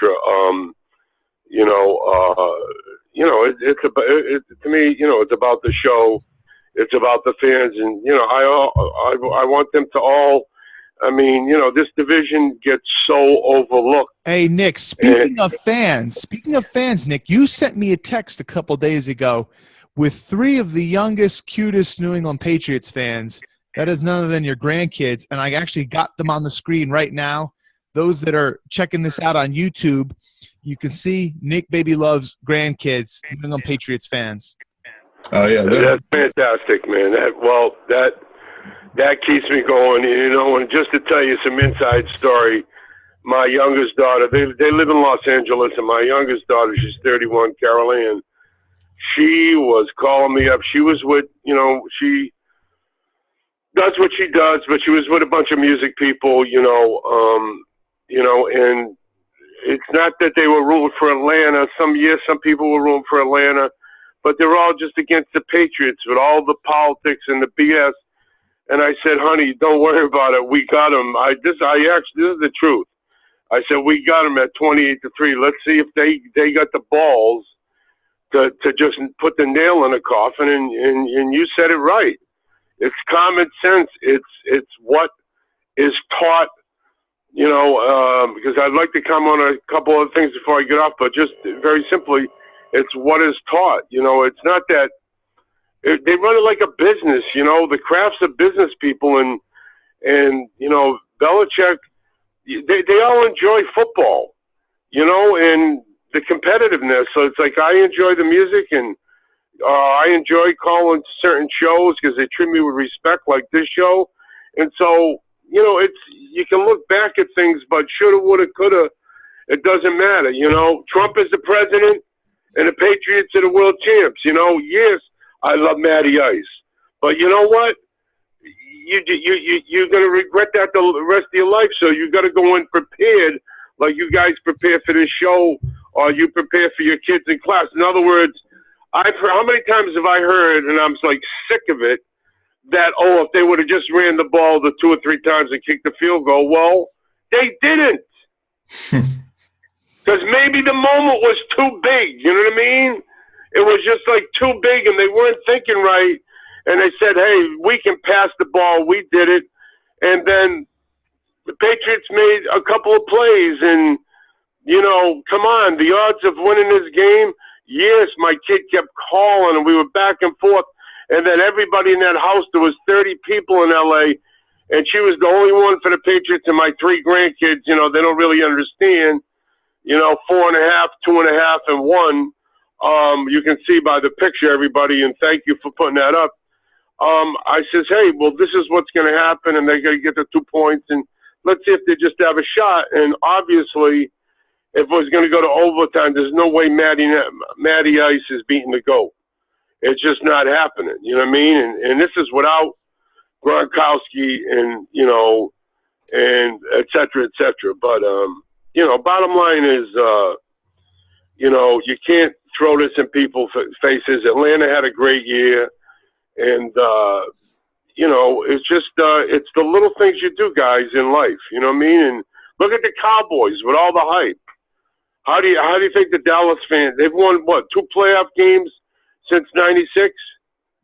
H: You know, it's about to me. You know, it's about the show. It's about the fans, and you know, I want them to all. I mean, you know, this division gets so overlooked.
B: Hey, Nick, speaking of fans, Nick, you sent me a text a couple days ago with 3 of the youngest, cutest New England Patriots fans. That is none other than your grandkids, and I actually got them on the screen right now. Those that are checking this out on YouTube, you can see Nick Baby Love's grandkids, New England Patriots fans.
I: Oh, yeah.
H: That's fantastic, man. That keeps me going, you know. And just to tell you some inside story, my youngest daughter, they live in Los Angeles, and my youngest daughter, she's 31, Carol Ann, she was calling me up. She was with, you know, she does what she does, but she was with a bunch of music people, you know, and it's not that they were rooting for Atlanta. Some people were rooting for Atlanta, but they're all just against the Patriots with all the politics and the BS. And I said, honey, don't worry about it. We got them. This is the truth. I said, we got them at 28-3. Let's see if they got the balls to just put the nail in the coffin. And you said it right. It's common sense. It's what is taught, you know, because I'd like to come on a couple of things before I get off, but just very simply, it's what is taught. You know, it's not that they run it like a business, you know. The Crafts of business people, and you know, Belichick, they all enjoy football, you know, and the competitiveness. So it's like I enjoy the music, and I enjoy calling certain shows because they treat me with respect, like this show. And so, you know, you can look back at things, but shoulda, woulda, coulda. It doesn't matter, you know. Trump is the president, and the Patriots are the world champs. You know, yes, I love Matty Ice, but you know what? You're gonna regret that the rest of your life. So you got to go in prepared, like you guys prepare for this show, or you prepare for your kids in class. In other words, how many times have I heard, and I'm like sick of it, that if they would have just ran the ball the 2 or 3 times and kicked the field goal. Well, they didn't, because maybe the moment was too big. You know what I mean? It was just like too big, and they weren't thinking right. And they said, hey, we can pass the ball. We did it. And then the Patriots made a couple of plays. And, you know, come on, the odds of winning this game, yes, my kid kept calling, and we were back and forth. And then everybody in that house, there was 30 people in L.A., and she was the only one for the Patriots, and my 3 grandkids, you know, they don't really understand, you know, 4.5, 2.5, and 1. You can see by the picture, everybody, and thank you for putting that up. I says, hey, well, this is what's going to happen, and they're going to get the 2 points, and let's see if they just have a shot. And obviously, if it was going to go to overtime, there's no way Matty Ice is beating the GOAT. It's just not happening. You know what I mean? And this is without Gronkowski and, you know, and et cetera, et cetera. But, you know, bottom line is, you know, you can't throw this in people's faces. Atlanta had a great year. And, you know, it's just, it's the little things you do, guys, in life. You know what I mean? And look at the Cowboys with all the hype. How do you think the Dallas fans, they've won, what, 2 playoff games since '96?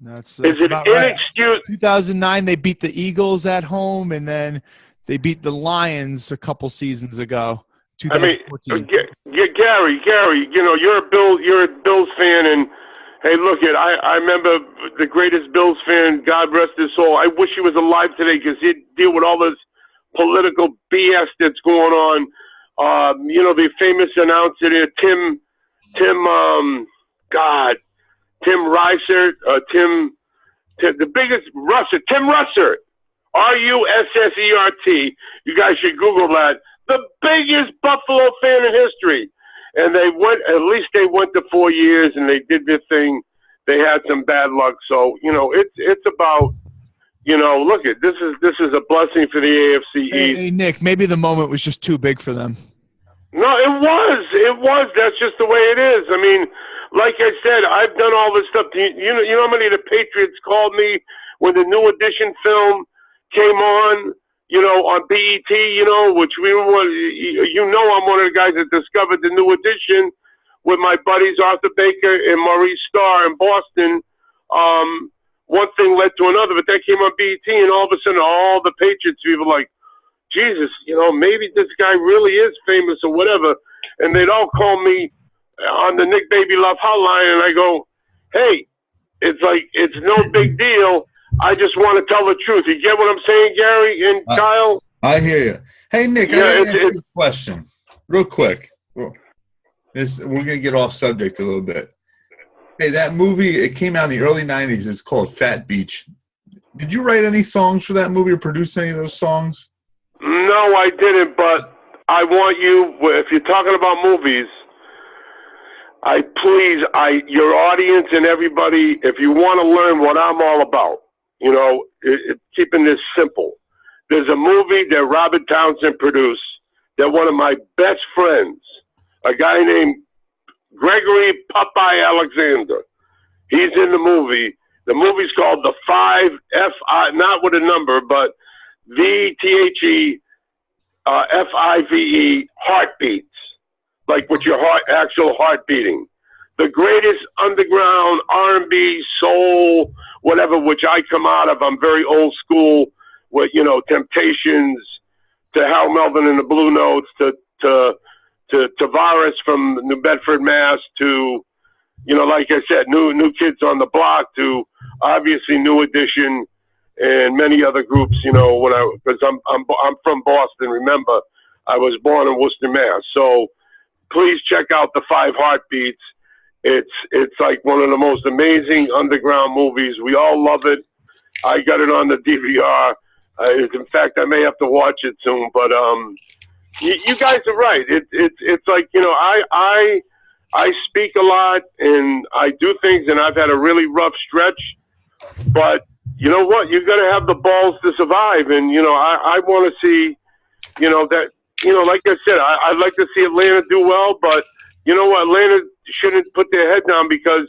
B: That's
H: Is it
B: about right.
H: inexcusable?
B: 2009, they beat the Eagles at home, and then they beat the Lions a couple seasons ago.
H: I mean,
B: 2014.
H: Gary, you're a Bills fan, and hey, look I remember the greatest Bills fan, God rest his soul. I wish he was alive today because he'd deal with all this political BS that's going on. The famous announcer there, Tim Reiser, the biggest Russert, Tim Russert, Russert. You guys should Google that. The biggest Buffalo fan in history. And they went to 4 years and they did their thing. They had some bad luck. So, it's about, this is a blessing for the AFC East.
B: Hey, Nick, maybe the moment was just too big for them.
H: No, it was. That's just the way it is. I mean, like I said, I've done all this stuff. You know how many of the Patriots called me when the New Edition film came on, on BET, which I'm one of the guys that discovered the New Edition with my buddies Arthur Baker and Maurice Starr in Boston. One thing led to another, but that came on BET, and all of a sudden, all the Patriots people were like, Jesus, maybe this guy really is famous or whatever. And they'd all call me on the Nick Baby Love hotline, and I go, hey, it's no big deal. I just want to tell the truth. You get what I'm saying, Gary and Kyle?
I: I hear you. Hey, Nick, I have a question real quick. We're going to get off subject a little bit. Hey, that movie, it came out in the early 90s. It's called Fat Beach. Did you write any songs for that movie or produce any of those songs?
H: No, I didn't, but I want you, if you're talking about movies, your audience and everybody, if you want to learn what I'm all about, keeping this simple. There's a movie that Robert Townsend produced that one of my best friends, a guy named Gregory Popeye Alexander, he's in the movie. The movie's called The Five, F-I, not with a number, but VTHE, FIVE, Heartbeats, like with your actual heart beating. The greatest underground R&B, soul, whatever, which I come out of. I'm very old school with, Temptations, to Hal Melvin and the Blue Notes, to Tavares from New Bedford, Mass, to, like I said, new Kids on the Block, to obviously New Edition and many other groups, because I'm from Boston. Remember, I was born in Worcester, Mass. So please check out The Five Heartbeats. It's like one of the most amazing underground movies. We all love it. I got it on the DVR. In fact, I may have to watch it soon. But you guys are right. It's like, I speak a lot and I do things, and I've had a really rough stretch. But you know what? You've got to have the balls to survive. And, I want to see, that, like I said, I'd like to see Atlanta do well. But you know what? Atlanta shouldn't put their head down, because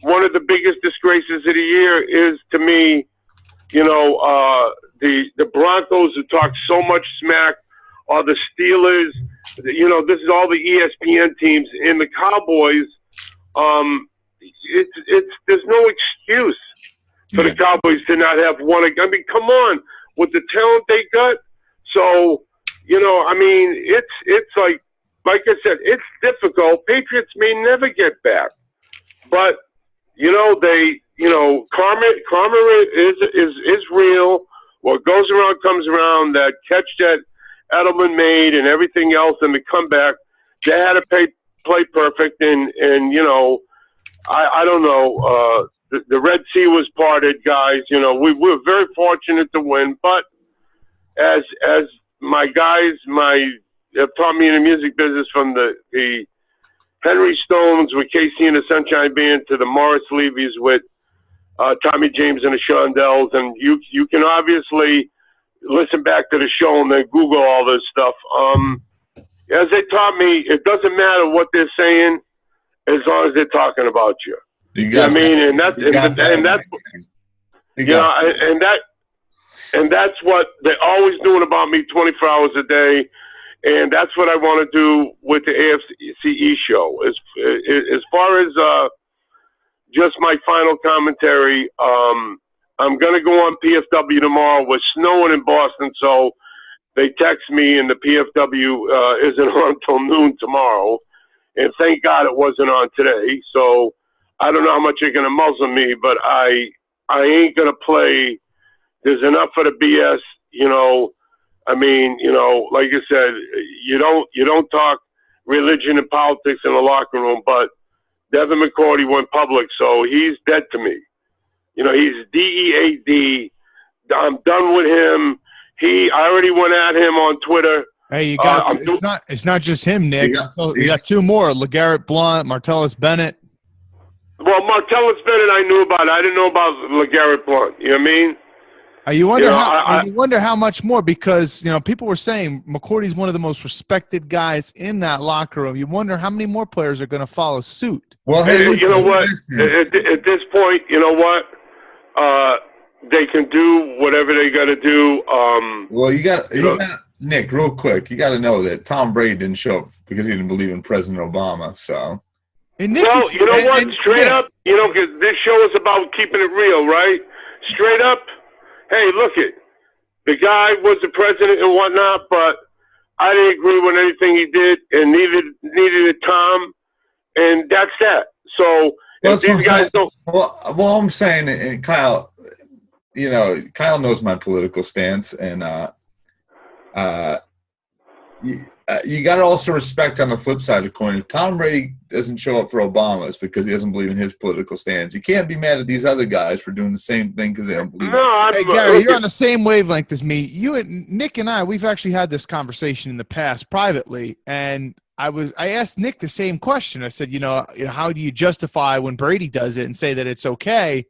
H: one of the biggest disgraces of the year is, to me, the Broncos, who talk so much smack, or the Steelers. This is all the ESPN teams, and the Cowboys. There's no excuse for the Cowboys to not have one. I mean, come on, with the talent they got. So, it's like I said, it's difficult. Patriots may never get back, but karma is real. What goes around comes around. That catch that Edelman made and everything else, and the comeback, they had to play perfect. And I don't know. The Red Sea was parted, guys. We were very fortunate to win, but as my guys, have taught me in the music business, from the Henry Stones with KC and the Sunshine Band to the Morris Levy's with Tommy James and the Shondells, and you can obviously listen back to the show and then Google all this stuff. As they taught me, it doesn't matter what they're saying as long as they're talking about you. You know what I mean? And that's what they're always doing about me 24 hours a day. And that's what I want to do with the AFC East show. As far as just my final commentary. I'm going to go on PFW tomorrow. We're snowing in Boston, so they text me, and the PFW isn't on until noon tomorrow. And thank God it wasn't on today. So I don't know how much you're going to muzzle me, but I ain't going to play. There's enough of the BS, you know. I mean, you know, like I said, you don't talk religion and politics in the locker room, but Devin McCourty went public, so he's dead to me. You know, he's DEAD. I'm done with him. I already went at him on Twitter.
B: Hey, you got it's not just him, Nick. You got two more: LeGarrette Blount, Martellus Bennett.
H: Well, Martellus Bennett I knew about. I didn't know about LeGarrette Blount. You know what I mean?
B: You wonder how much more, because you know people were saying McCourty's one of the most respected guys in that locker room. You wonder how many more players are going to follow suit.
I: Well,
H: hey, you know what? At this point, you know what? They can do whatever they got to do.
I: Well, you got Nick, real quick. You got to know that Tom Brady didn't show up because he didn't believe in President Obama. So,
H: well, you know what? Straight up, you know, because this show is about keeping it real, right? Straight up. Hey, look it. The guy was the president and whatnot, but I didn't agree with anything he did, and neither did Tom, and that's that. So if these guys don't.
I: Well, I'm saying, and Kyle, you know, Kyle knows my political stance, and you got to also respect on the flip side of the coin. If Tom Brady doesn't show up for Obama, it's because he doesn't believe in his political stance. You can't be mad at these other guys for doing the same thing because they don't believe.
B: Hey, Gary, you're on the same wavelength as me. You and Nick and I, we've actually had this conversation in the past privately, and I asked Nick the same question. I said, you know, how do you justify when Brady does it and say that it's okay,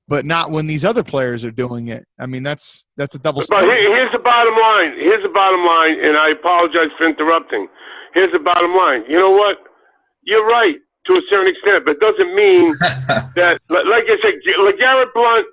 B: but not when these other players are doing it? I mean, that's a double standard.
H: But here's the bottom line. Here's the bottom line, and I apologize for interrupting. Here's the bottom line. You know what? You're right to a certain extent, but it doesn't mean that, like I said, LeGarrette Blount,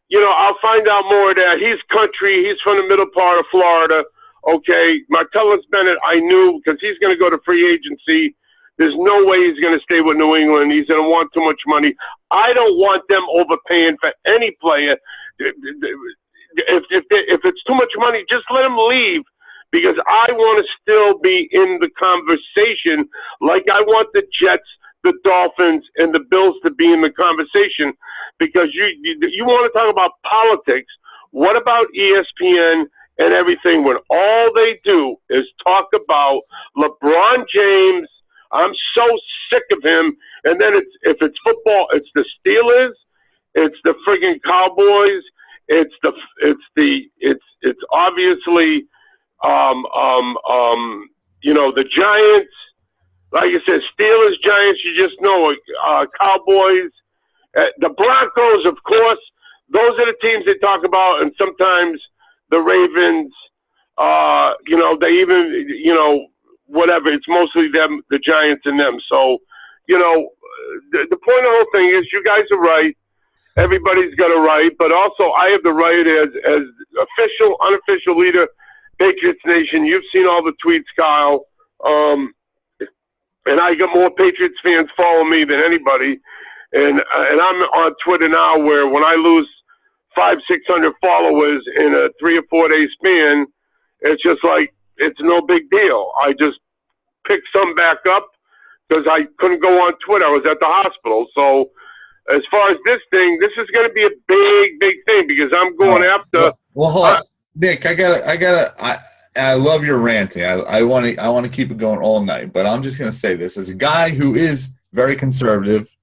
H: you know, I'll find out more of that. He's country. He's from the middle part of Florida. Okay. Martellus Bennett, I knew, because he's going to go to free agency. There's no way he's going to stay with New England. He's going to want too much money. I don't want them overpaying for any player. If it's too much money, just let him leave, because I want to still be in the conversation, like I want the Jets, the Dolphins, and the Bills to be in the conversation, because you want to talk about politics. What about ESPN and everything when all they do is talk about LeBron James? I'm so sick of him. And then if it's football, it's the Steelers, it's the friggin' Cowboys, it's obviously you know, the Giants. Like I said, Steelers, Giants, you just know it. Cowboys, the Broncos, of course. Those are the teams they talk about, and sometimes the Ravens. You know, they even, you know, whatever. It's mostly them, the Giants, and them. So, you know, the point of the whole thing is, you guys are right. Everybody's got a right, but also I have the right as official, unofficial leader, Patriots Nation. You've seen all the tweets, Kyle. And I got more Patriots fans following me than anybody. And I'm on Twitter now, where when I lose 500-600 followers in a 3 or 4 day span, it's just like, it's no big deal. I just picked some back up because I couldn't go on Twitter. I was at the hospital. So as far as this thing, this is going to be a big, big thing, because I'm going after.
I: Well, hold on. Nick, I love your ranting. I want to keep it going all night, but I'm just going to say this as a guy who is very conservative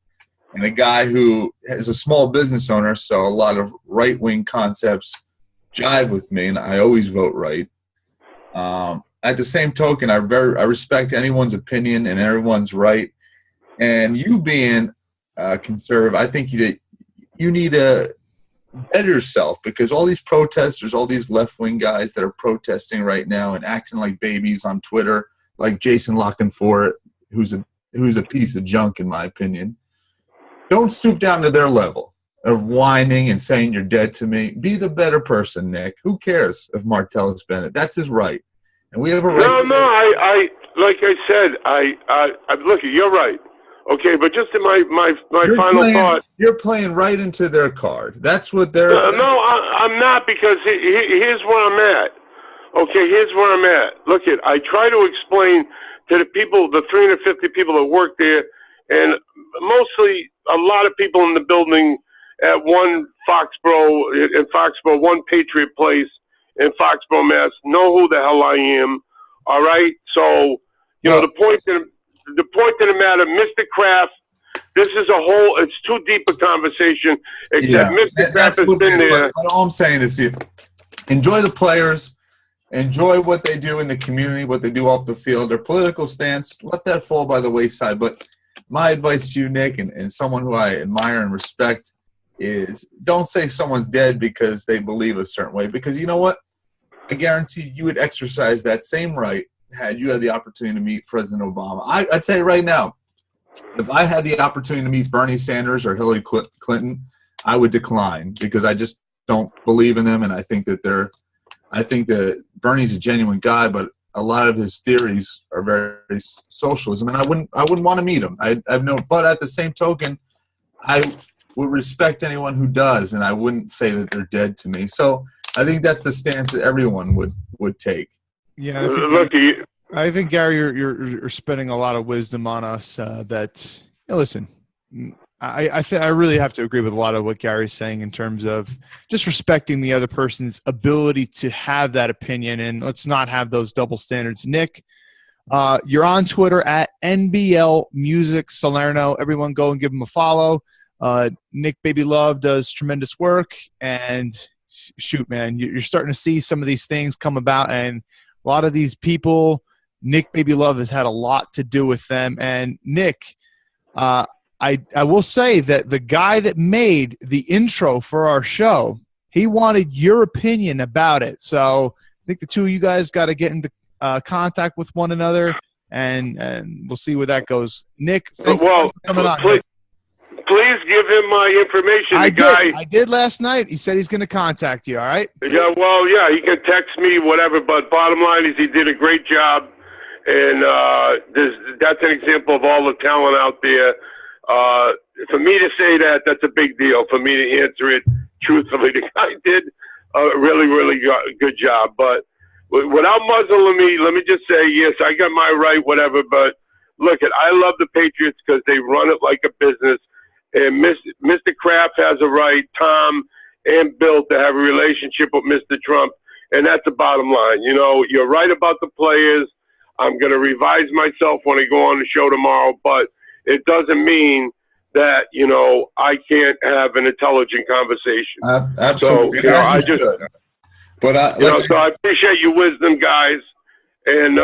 I: and a guy who is a small business owner, so a lot of right-wing concepts jive with me, and I always vote right. At the same token, I respect anyone's opinion and everyone's right. And you being conservative, I think you need to better yourself, because all these protesters, all these left-wing guys that are protesting right now and acting like babies on Twitter, like Jason Lockenfort, who's a piece of junk in my opinion, don't stoop down to their level of whining and saying you're dead to me. Be the better person, Nick. Who cares if Martellus Bennett? That's his right. And we have a right.
H: I like I said, I look, you're right. Okay, but just in my final thought.
I: You're playing right into their card. That's what they're.
H: No, I'm not, because here's where I'm at. Okay, here's where I'm at. Look, I try to explain to the people, the 350 people that work there, and mostly a lot of people in the building at one one Patriot place in Foxborough, Mass, know who the hell I am. All right, so the point of the matter, Mr. Kraft. This is it's too deep a conversation. Except Mr. Kraft has been there.
I: All I'm saying is, enjoy the players, enjoy what they do in the community, what they do off the field, their political stance. Let that fall by the wayside. But my advice to you, Nick, and someone who I admire and respect, is don't say someone's dead because they believe a certain way. Because you know what? I guarantee you would exercise that same right had you had the opportunity to meet President Obama. I'd say right now, if I had the opportunity to meet Bernie Sanders or Hillary Clinton, I would decline because I just don't believe in them, and I think that Bernie's a genuine guy, but a lot of his theories are very socialism, and I wouldn't want to meet him. But at the same token, I would respect anyone who does, and I wouldn't say that they're dead to me. So I think that's the stance that everyone would take.
B: Yeah, I think Gary, you're spending a lot of wisdom on us. Listen, I really have to agree with a lot of what Gary's saying in terms of just respecting the other person's ability to have that opinion, and let's not have those double standards. Nick, you're on Twitter at NBL Music Salerno. Everyone go and give him a follow. Nick Baby Love does tremendous work, and shoot, man, you're starting to see some of these things come about, and a lot of these people, Nick Baby Love has had a lot to do with them. And Nick, I will say that the guy that made the intro for our show, he wanted your opinion about it. So I think the two of you guys got to get into contact with one another, and we'll see where that goes. Nick, thanks for coming on.
H: Please give him my information.
B: I did last night. He said he's going to contact you, all right?
H: Yeah, he can text me, whatever, but bottom line is he did a great job, and that's an example of all the talent out there. For me to say that's a big deal. For me to answer it truthfully, the guy did a really, really good job. But without muzzling me, let me just say, yes, I got my right, whatever, but look, I love the Patriots because they run it like a business. And Mr. Kraft has a right, Tom and Bill, to have a relationship with Mr. Trump, and that's the bottom line. You're right about the players. I'm going to revise myself when I go on the show tomorrow, but it doesn't mean that, I can't have an intelligent conversation.
I: Absolutely.
H: So, so I appreciate your wisdom, guys, and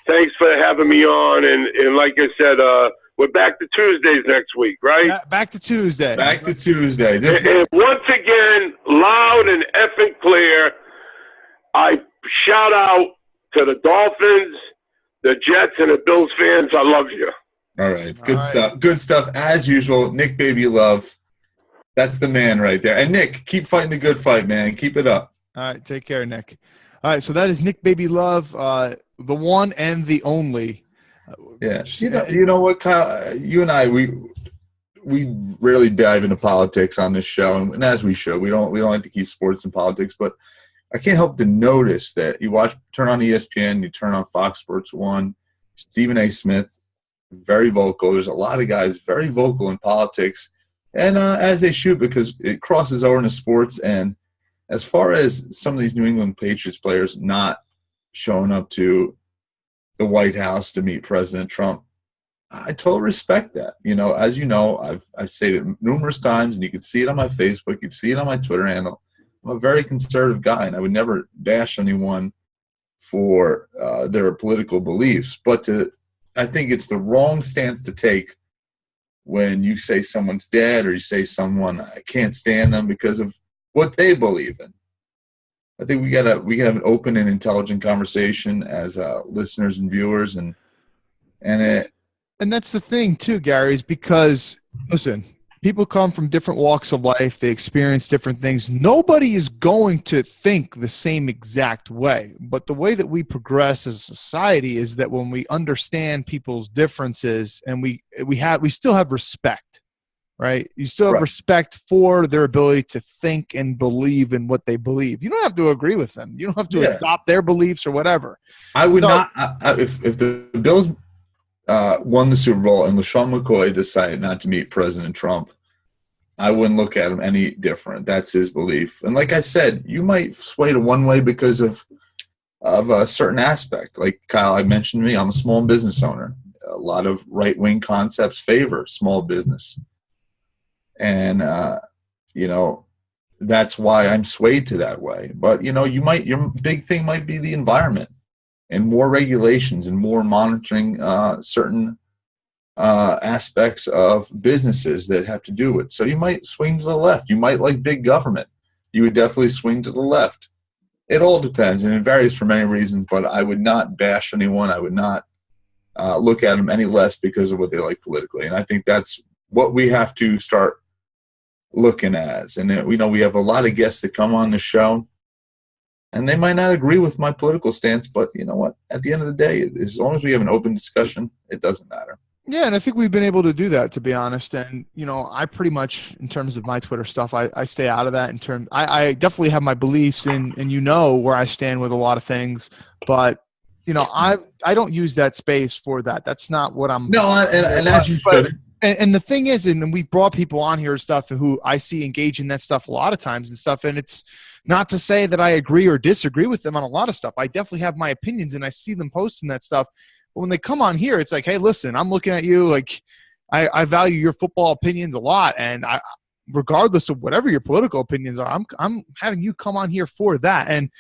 H: thanks for having me on. And like I said, we're back to Tuesdays next week, right?
B: Yeah, back to Tuesday.
H: And once again, loud and effing clear, I shout out to the Dolphins, the Jets, and the Bills fans. I love you.
I: All right. Good stuff. Good stuff. As usual, Nick Baby Love. That's the man right there. And Nick, keep fighting the good fight, man. Keep it up.
B: All right. Take care, Nick. All right. So that is Nick Baby Love, the one and the only.
I: Yeah, you know what, Kyle? You and I, we rarely dive into politics on this show, and as we should. We don't like to keep sports and politics, but I can't help to notice that you turn on ESPN, you turn on Fox Sports 1, Stephen A. Smith, very vocal. There's a lot of guys very vocal in politics, and as they should, because it crosses over into sports. And as far as some of these New England Patriots players not showing up to the White House to meet President Trump, I totally respect that. As you know, I've said it numerous times, and you can see it on my Facebook, you can see it on my Twitter handle. I'm a very conservative guy, and I would never bash anyone for their political beliefs. But I think it's the wrong stance to take when you say someone's dead, or you say someone, I can't stand them because of what they believe in. I think we gotta have an open and intelligent conversation as listeners and viewers, and that's
B: the thing too, Gary, is because listen, people come from different walks of life. They experience different things. Nobody is going to think the same exact way. But the way that we progress as a society is that when we understand people's differences and we still have respect, right? You still have respect for their ability to think and believe in what they believe. You don't have to agree with them. You don't have to adopt their beliefs or whatever.
I: I would not if the Bills won the Super Bowl and LaShawn McCoy decided not to meet President Trump, I wouldn't look at him any different. That's his belief. And like I said, you might sway to one way because of a certain aspect. Like Kyle, I mentioned me, I'm a small business owner. A lot of right-wing concepts favor small business. And, that's why I'm swayed to that way. But, your big thing might be the environment and more regulations and more monitoring certain aspects of businesses that have to do with. So you might swing to the left. You might like big government. You would definitely swing to the left. It all depends, and it varies for many reasons, but I would not bash anyone. I would not look at them any less because of what they like politically. And I think that's what we have to start looking at. And we have a lot of guests that come on the show, and they might not agree with my political stance, but you know what? At the end of the day, as long as we have an open discussion, it doesn't matter.
B: Yeah, and I think we've been able to do that, to be honest. And, I pretty much, in terms of my Twitter stuff, I stay out of that. I definitely have my beliefs and where I stand with a lot of things. But, I don't use that space for that. That's not what I'm –
I: No, and as you should.
B: And the thing is, and we've brought people on here and stuff who I see engage in that stuff a lot of times and stuff, and it's not to say that I agree or disagree with them on a lot of stuff. I definitely have my opinions, and I see them posting that stuff. But when they come on here, it's like, hey, listen, I'm looking at you. Like, I value your football opinions a lot, and regardless of whatever your political opinions are, I'm having you come on here for that. And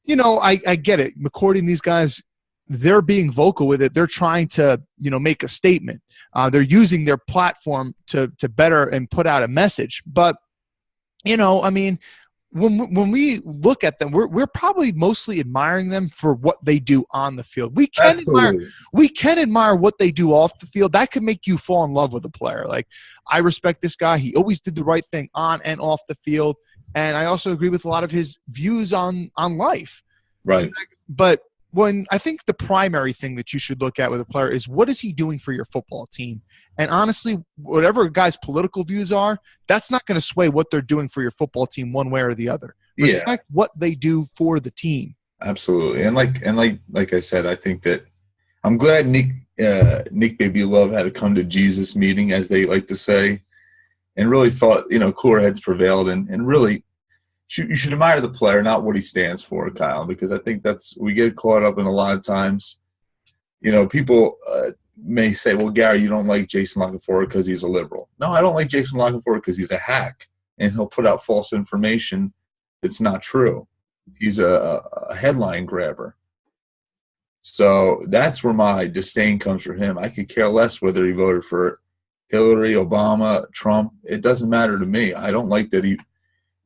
B: I get it. McCourty and these guys, they're being vocal with it. They're trying to, make a statement. They're using their platform to better and put out a message. But, when we look at them, we're probably mostly admiring them for what they do on the field. We can admire what they do off the field. That could make you fall in love with a player. Like, I respect this guy. He always did the right thing on and off the field. And I also agree with a lot of his views on life.
I: Right.
B: But when I think the primary thing that you should look at with a player is what is he doing for your football team? And honestly, whatever a guy's political views are, that's not going to sway what they're doing for your football team one way or the other. Respect what they do for the team.
I: Absolutely. And like I said, I think that I'm glad Nick Baby Love had a come to Jesus meeting, as they like to say, and really thought, cooler heads prevailed, and really you should admire the player, not what he stands for, Kyle, because I think we get caught up in a lot of times. People may say, well, Gary, you don't like Jason LaCanfora because he's a liberal. No, I don't like Jason LaCanfora because he's a hack, and he'll put out false information that's not true. He's a headline grabber. So that's where my disdain comes for him. I could care less whether he voted for Hillary, Obama, Trump. It doesn't matter to me. I don't like that he –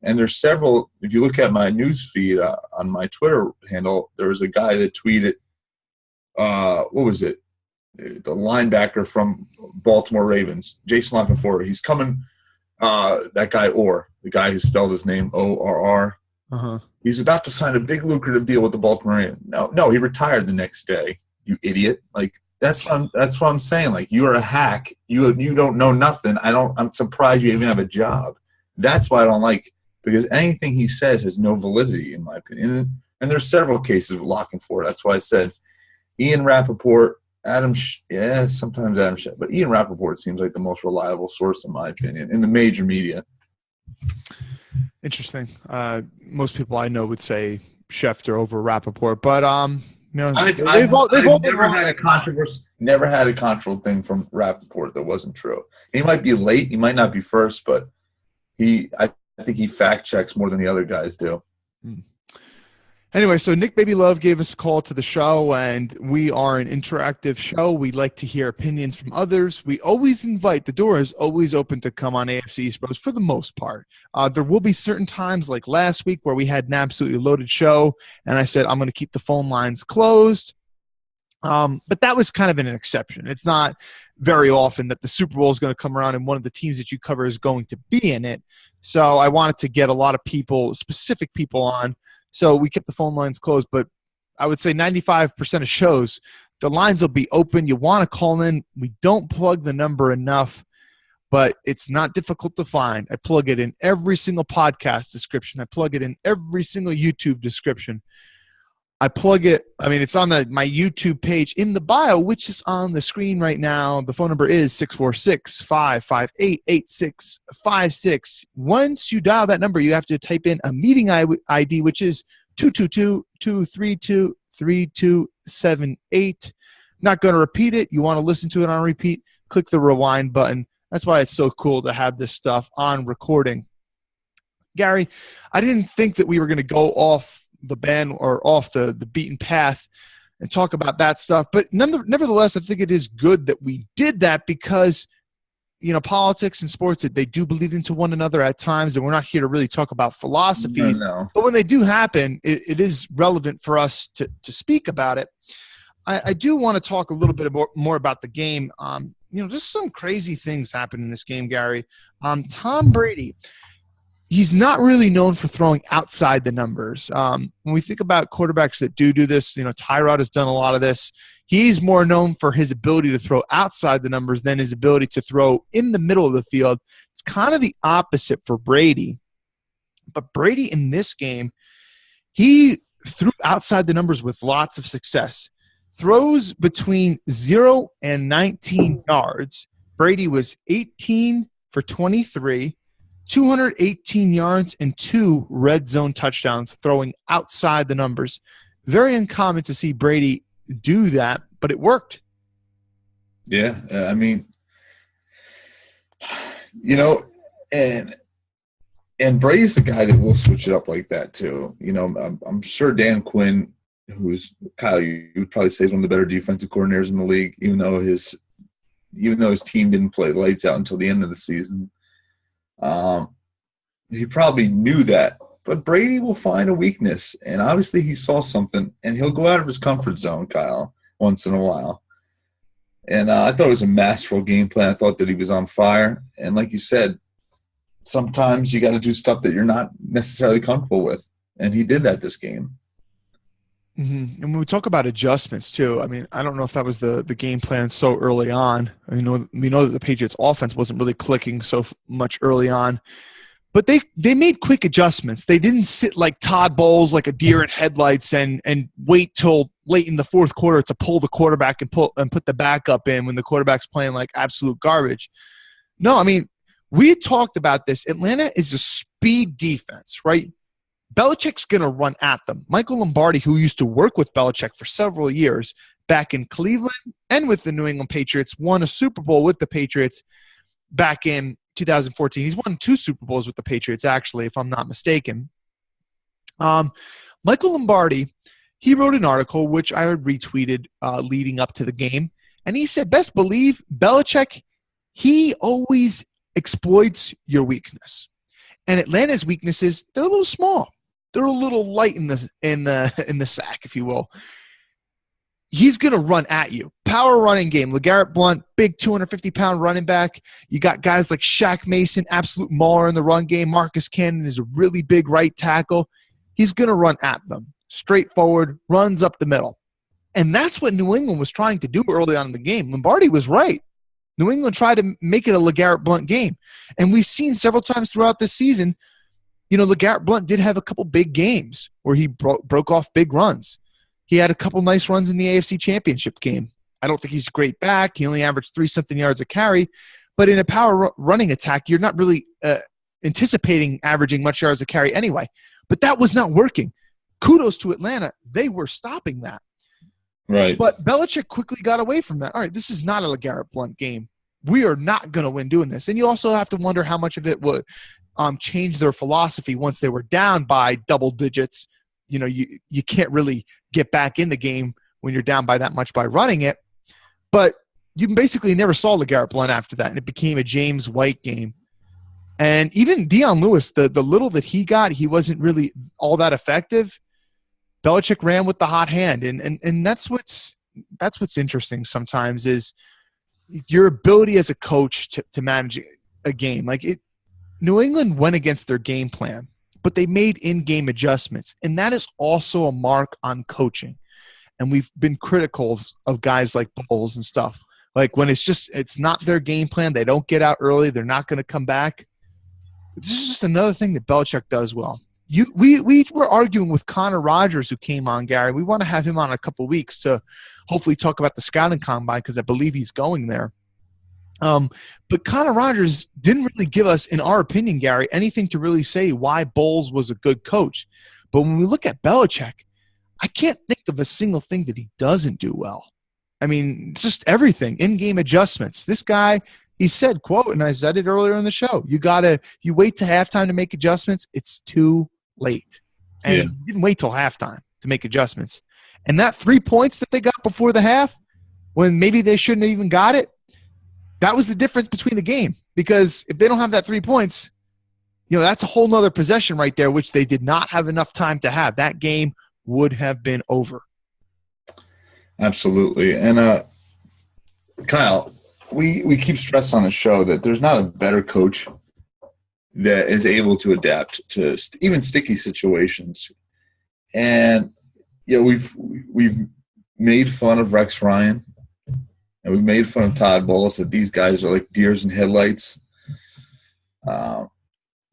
I: and there's several – if you look at my news feed on my Twitter handle, there was a guy that tweeted what was it? The linebacker from Baltimore Ravens, Jason LaCanfora. He's coming that guy the guy who spelled his name ORR.
B: Uh-huh.
I: He's about to sign a big lucrative deal with the Baltimore Ravens. No, he retired the next day, you idiot. Like, that's what I'm saying. Like, you are a hack. You don't know nothing. I'm surprised you even have a job. That's why I don't like, because anything he says has no validity, in my opinion. And there's several cases with LaCanfora. That's why I said Ian Rappaport, sometimes Adam Schefter, but Ian Rappaport seems like the most reliable source, in my opinion, in the major media.
B: Interesting. Most people I know would say Schefter over Rappaport, but
I: I've never had a controversy. Never had a controversial thing from Rappaport that wasn't true. He might be late. He might not be first, but I think he fact checks more than the other guys do.
B: Anyway, so Nick Baby Love gave us a call to the show, and we are an interactive show. We like to hear opinions from others. We always invite – the door is always open to come on AFC East Bros for the most part. There will be certain times like last week where we had an absolutely loaded show, and I said I'm going to keep the phone lines closed. But that was kind of an exception. It's not very often that the Super Bowl is going to come around and one of the teams that you cover is going to be in it. So I wanted to get a lot of people, specific people on. So we kept the phone lines closed. But I would say 95% of shows, the lines will be open. You want to call in. We don't plug the number enough, but it's not difficult to find. I plug it in every single podcast description. I plug it in every single YouTube description. I plug it, it's on my YouTube page in the bio, which is on the screen right now. The phone number is 646-558-8656. Once you dial that number, you have to type in a meeting ID, which is 222-232-3278. Not going to repeat it. You want to listen to it on repeat, click the rewind button. That's why it's so cool to have this stuff on recording. Gary, I didn't think that we were going to go off the band or off the beaten path and talk about that stuff. But nevertheless, I think it is good that we did that because, politics and sports, they do bleed into one another at times, and we're not here to really talk about philosophies.
I: No.
B: But when they do happen, it is relevant for us to speak about it. I do want to talk a little bit more about the game. Just some crazy things happen in this game, Gary. Tom Brady, he's not really known for throwing outside the numbers. When we think about quarterbacks that do this, Tyrod has done a lot of this. He's more known for his ability to throw outside the numbers than his ability to throw in the middle of the field. It's kind of the opposite for Brady. But Brady in this game, he threw outside the numbers with lots of success. Throws between 0 and 19 yards. Brady was 18 for 23. 218 yards and 2 red zone touchdowns throwing outside the numbers. Very uncommon to see Brady do that, but it worked.
I: Yeah, and Brady's the guy that will switch it up like that too. I'm sure Dan Quinn, who's Kyle, you would probably say is one of the better defensive coordinators in the league, even though his team didn't play lights out until the end of the season. He probably knew that, but Brady will find a weakness, and obviously he saw something, and he'll go out of his comfort zone, Kyle, once in a while. And I thought it was a masterful game plan. I thought that he was on fire, and like you said, sometimes you got to do stuff that you're not necessarily comfortable with, and he did that this game.
B: Mm-hmm. And when we talk about adjustments too, I don't know if that was the game plan so early on. We know that the Patriots offense wasn't really clicking so much early on, but they made quick adjustments. They didn't sit like Todd Bowles, like a deer in headlights, and wait till late in the fourth quarter to pull the quarterback and put the backup in when the quarterback's playing like absolute garbage. No, we talked about this. Atlanta is a speed defense, right? Belichick's going to run at them. Michael Lombardi, who used to work with Belichick for several years back in Cleveland and with the New England Patriots, won a Super Bowl with the Patriots back in 2014. He's won 2 Super Bowls with the Patriots, actually, if I'm not mistaken. Michael Lombardi, he wrote an article, which I had retweeted leading up to the game, and he said, best believe Belichick, he always exploits your weakness. And Atlanta's weaknesses, they're a little small. They're a little light in the sack, if you will. He's going to run at you. Power running game. LeGarrette Blount, big 250-pound running back. You got guys like Shaq Mason, absolute mauler in the run game. Marcus Cannon is a really big right tackle. He's going to run at them. Straightforward, runs up the middle. And that's what New England was trying to do early on in the game. Lombardi was right. New England tried to make it a LeGarrette Blount game. And we've seen several times throughout this season, LeGarrette Blount did have a couple big games where he broke off big runs. He had a couple nice runs in the AFC Championship game. I don't think he's a great back. He only averaged 3-something yards a carry. But in a power running attack, you're not really anticipating averaging much yards a carry anyway. But that was not working. Kudos to Atlanta. They were stopping that.
I: Right.
B: But Belichick quickly got away from that. All right, this is not a LeGarrette Blount game. We are not going to win doing this. And you also have to wonder how much of it would change their philosophy once they were down by double digits. You can't really get back in the game when you're down by that much by running it. But you basically never saw LeGarrette Blount after that, and it became a James White game. And even Deion Lewis, the little that he got, he wasn't really all that effective. Belichick ran with the hot hand, and that's what's that's what's interesting sometimes is your ability as a coach to manage a game. Like New England went against their game plan, but they made in-game adjustments, and that is also a mark on coaching. And we've been critical of guys like Bowles and stuff. Like when it's not their game plan, they don't get out early, they're not going to come back. This is just another thing that Belichick does well. We were arguing with Connor Rogers, who came on, Gary. We want to have him on in a couple of weeks to hopefully talk about the scouting combine because I believe he's going there. But Connor Rogers didn't really give us, in our opinion, Gary, anything to really say why Bowles was a good coach. But when we look at Belichick, I can't think of a single thing that he doesn't do well. I mean, it's just everything, in-game adjustments. This guy, he said, quote, and I said it earlier in the show, you wait to halftime to make adjustments, it's too late. And he didn't wait till halftime to make adjustments. And that 3 points that they got before the half, when maybe they shouldn't have even got it, that was the difference between the game. Because if they don't have that 3 points, that's a whole nother possession right there, which they did not have enough time to have. That game would have been over.
I: Absolutely. And Kyle, we keep stressing on the show that there's not a better coach that is able to adapt to even sticky situations. And we've made fun of Rex Ryan, and we've made fun of Todd Bowles, that these guys are like deers in headlights.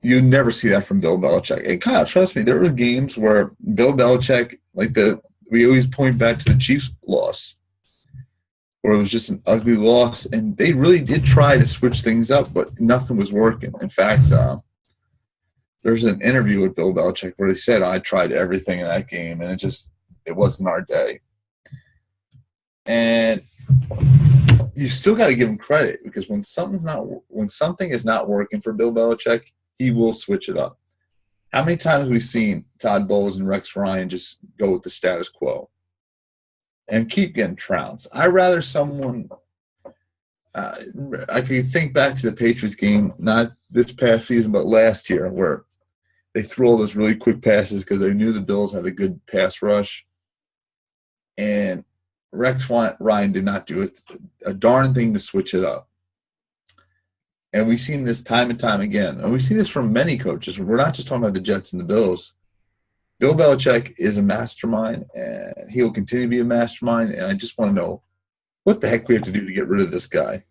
I: You never see that from Bill Belichick. And Kyle, trust me, there were games where Bill Belichick, we always point back to the Chiefs loss, where it was just an ugly loss, and they really did try to switch things up, but nothing was working. In fact, there's an interview with Bill Belichick where he said, I tried everything in that game, and it wasn't our day. And you still got to give him credit, because when something is not working for Bill Belichick, he will switch it up. How many times have we seen Todd Bowles and Rex Ryan just go with the status quo and keep getting trounced? I'd rather someone I could think back to the Patriots game, not this past season, but last year, where they threw all those really quick passes because they knew the Bills had a good pass rush. And Rex Ryan did not do a darn thing to switch it up. And we've seen this time and time again. And we've seen this from many coaches. We're not just talking about the Jets and the Bills. Bill Belichick is a mastermind, and he will continue to be a mastermind. And I just want to know what the heck we have to do to get rid of this guy.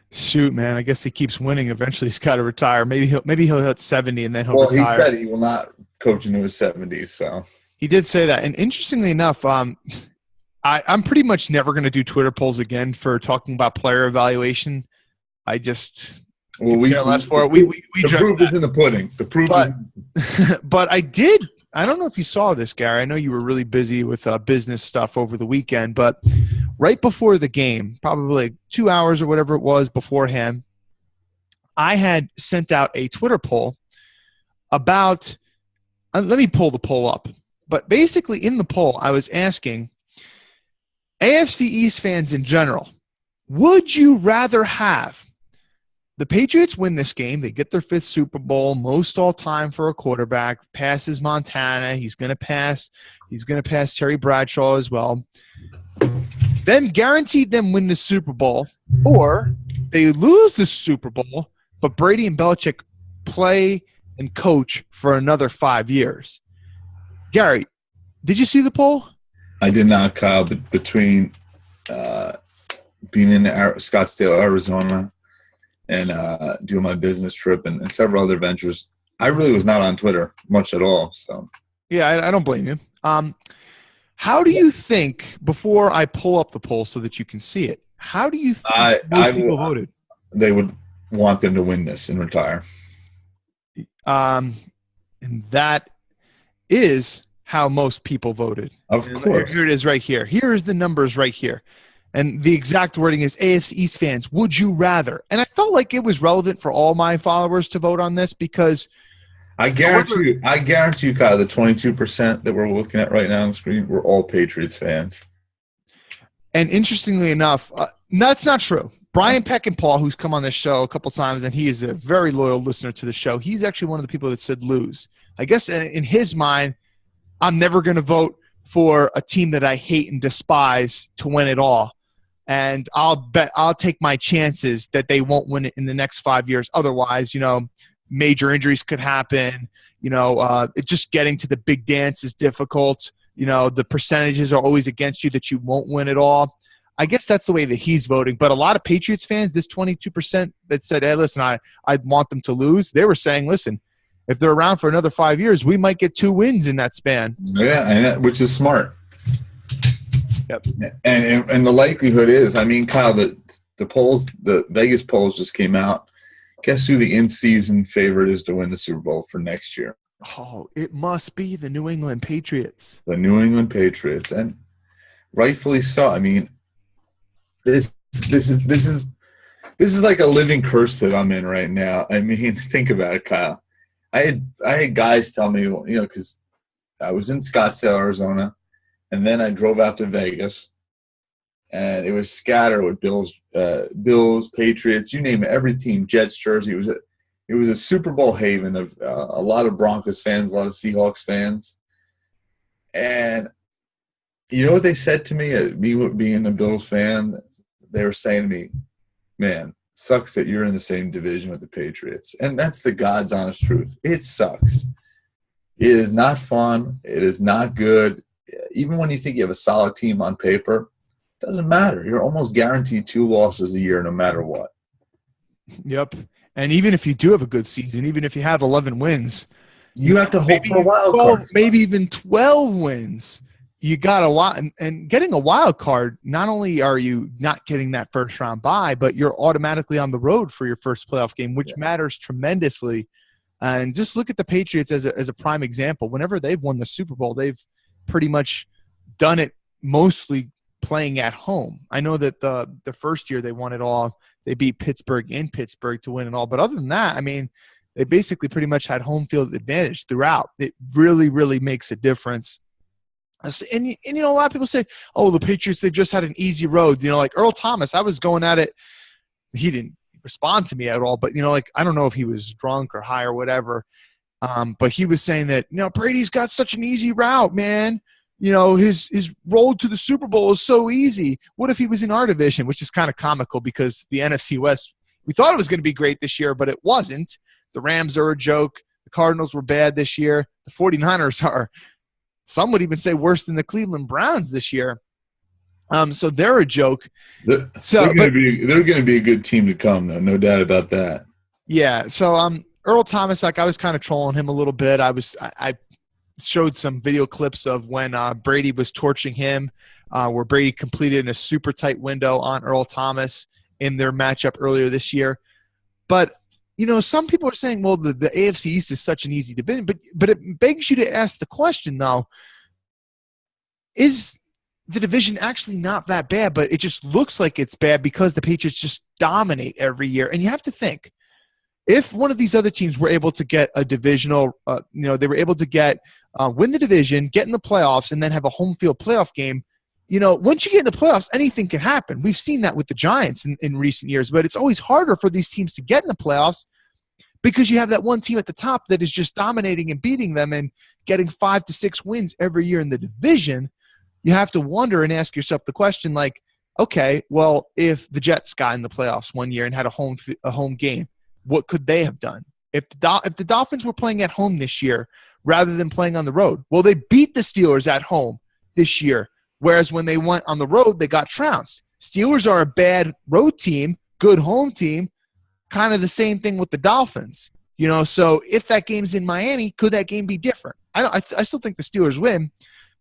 B: Shoot, man, I guess he keeps winning. Eventually he's got to retire. Maybe he'll hit 70 and then he'll retire.
I: Well, he said he will not coach into his 70s. So
B: he did say that. And interestingly enough, I'm pretty much never going to do Twitter polls again for talking about player evaluation. I just care less for it.
I: The proof is in the pudding. The proof is.
B: But I did. I don't know if you saw this, Gary. I know you were really busy with business stuff over the weekend, but right before the game, probably like 2 hours or whatever it was beforehand, I had sent out a Twitter poll about. Let me pull the poll up. But basically, in the poll, I was asking AFC East fans in general, would you rather have the Patriots win this game? They get their 5th Super Bowl, most all time for a quarterback, passes Montana. He's going to pass Terry Bradshaw as well. Then guaranteed them win the Super Bowl, or they lose the Super Bowl, but Brady and Belichick play and coach for another 5 years. Gary, did you see the poll?
I: I did not, Kyle, but between being in Scottsdale, Arizona, and doing my business trip and several other ventures, I really was not on Twitter much at all. So
B: yeah, I don't blame you. How do you think, before I pull up the poll so that you can see it, how do you think most people voted?
I: They would want them to win this and retire.
B: And that is how most people voted.
I: Of course.
B: Here it is right here. Here is the numbers right here. And the exact wording is, AFC East fans, would you rather? And I felt like it was relevant for all my followers to vote on this because
I: I guarantee you, Kyle, the 22% that we're looking at right now on the screen, we're all Patriots fans.
B: And interestingly enough, that's not true. Brian Peckinpah, who's come on this show a couple times, and he is a very loyal listener to the show, he's actually one of the people that said lose. I guess in his mind, I'm never going to vote for a team that I hate and despise to win it all. And I'll take my chances that they won't win it in the next 5 years. Otherwise, major injuries could happen. Just getting to the big dance is difficult. The percentages are always against you that you won't win it all. I guess that's the way that he's voting. But a lot of Patriots fans, this 22% that said, hey, listen, I want them to lose, they were saying, listen, if they're around for another 5 years, we might get 2 wins in that span.
I: Yeah, which is smart.
B: Yep.
I: And the likelihood is, Kyle, the polls, the Vegas polls just came out. Guess who the in-season favorite is to win the Super Bowl for next year?
B: Oh, it must be the New England Patriots.
I: The New England Patriots, and rightfully so. This is like a living curse that I'm in right now. Think about it, Kyle. I had guys tell me, because I was in Scottsdale, Arizona, and then I drove out to Vegas, and it was scatter with Bills, Patriots, you name it, every team, Jets jersey. It was a Super Bowl haven of a lot of Broncos fans, a lot of Seahawks fans. And you know what they said to me, me being a Bills fan? They were saying to me, man, sucks that you're in the same division with the Patriots. And that's the God's honest truth. It sucks. It is not fun. It is not good. Even when you think you have a solid team on paper, it doesn't matter. You're almost guaranteed 2 losses a year no matter what.
B: Yep. And even if you do have a good season, even if you have 11 wins,
I: you have to hope for a wild card.
B: Maybe even 12 wins. You got a lot. And getting a wild card, not only are you not getting that first round bye, but you're automatically on the road for your first playoff game, which matters tremendously. And just look at the Patriots as a prime example. Whenever they've won the Super Bowl, they've pretty much done it mostly playing at home. I know that the first year they won it all, they beat Pittsburgh in Pittsburgh to win it all. But other than that, they basically pretty much had home field advantage throughout. It really, really makes a difference. And a lot of people say, oh, the Patriots, they've just had an easy road. Like Earl Thomas, I was going at it. He didn't respond to me at all. But, I don't know if he was drunk or high or whatever. But he was saying that, Brady's got such an easy route, man. His road to the Super Bowl is so easy. What if he was in our division, which is kind of comical because the NFC West, we thought it was going to be great this year, but it wasn't. The Rams are a joke. The Cardinals were bad this year. The 49ers are, some would even say, worse than the Cleveland Browns this year. So they're a joke. They're going
I: to be a good team to come, though. No doubt about that.
B: Yeah. So Earl Thomas, I was kind of trolling him a little bit. I showed some video clips of when Brady was torching him, where Brady completed in a super tight window on Earl Thomas in their matchup earlier this year. But, some people are saying, well, the AFC East is such an easy division. But it begs you to ask the question, though, is the division actually not that bad, but it just looks like it's bad because the Patriots just dominate every year. And you have to think, if one of these other teams were able to get a divisional, they were able to get win the division, get in the playoffs, and then have a home field playoff game, once you get in the playoffs, anything can happen. We've seen that with the Giants in recent years, but it's always harder for these teams to get in the playoffs because you have that one team at the top that is just dominating and beating them and getting 5 to 6 wins every year in the division. You have to wonder and ask yourself the question, like, okay, well, if the Jets got in the playoffs one year and had a home game, what could they have done? If the Dolphins were playing at home this year rather than playing on the road, well, they beat the Steelers at home this year, whereas when they went on the road, they got trounced. Steelers are a bad road team, good home team, kind of the same thing with the Dolphins. So if that game's in Miami, could that game be different? I still think the Steelers win,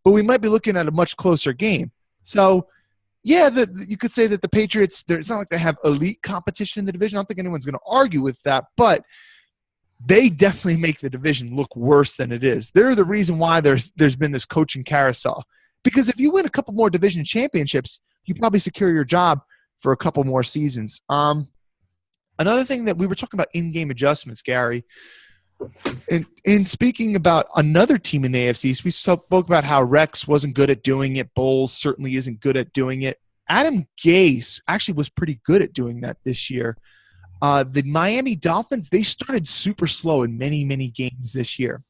B: but we might be looking at a much closer game. So, yeah, you could say that the Patriots, it's not like they have elite competition in the division. I don't think anyone's going to argue with that, but they definitely make the division look worse than it is. They're the reason why there's been this coaching carousel. Because if you win a couple more division championships, you probably secure your job for a couple more seasons. Another thing that we were talking about in-game adjustments, Gary, and speaking about another team in the AFC, we spoke about how Rex wasn't good at doing it. Bowles certainly isn't good at doing it. Adam Gase actually was pretty good at doing that this year. The Miami Dolphins, they started super slow in many, many games this year,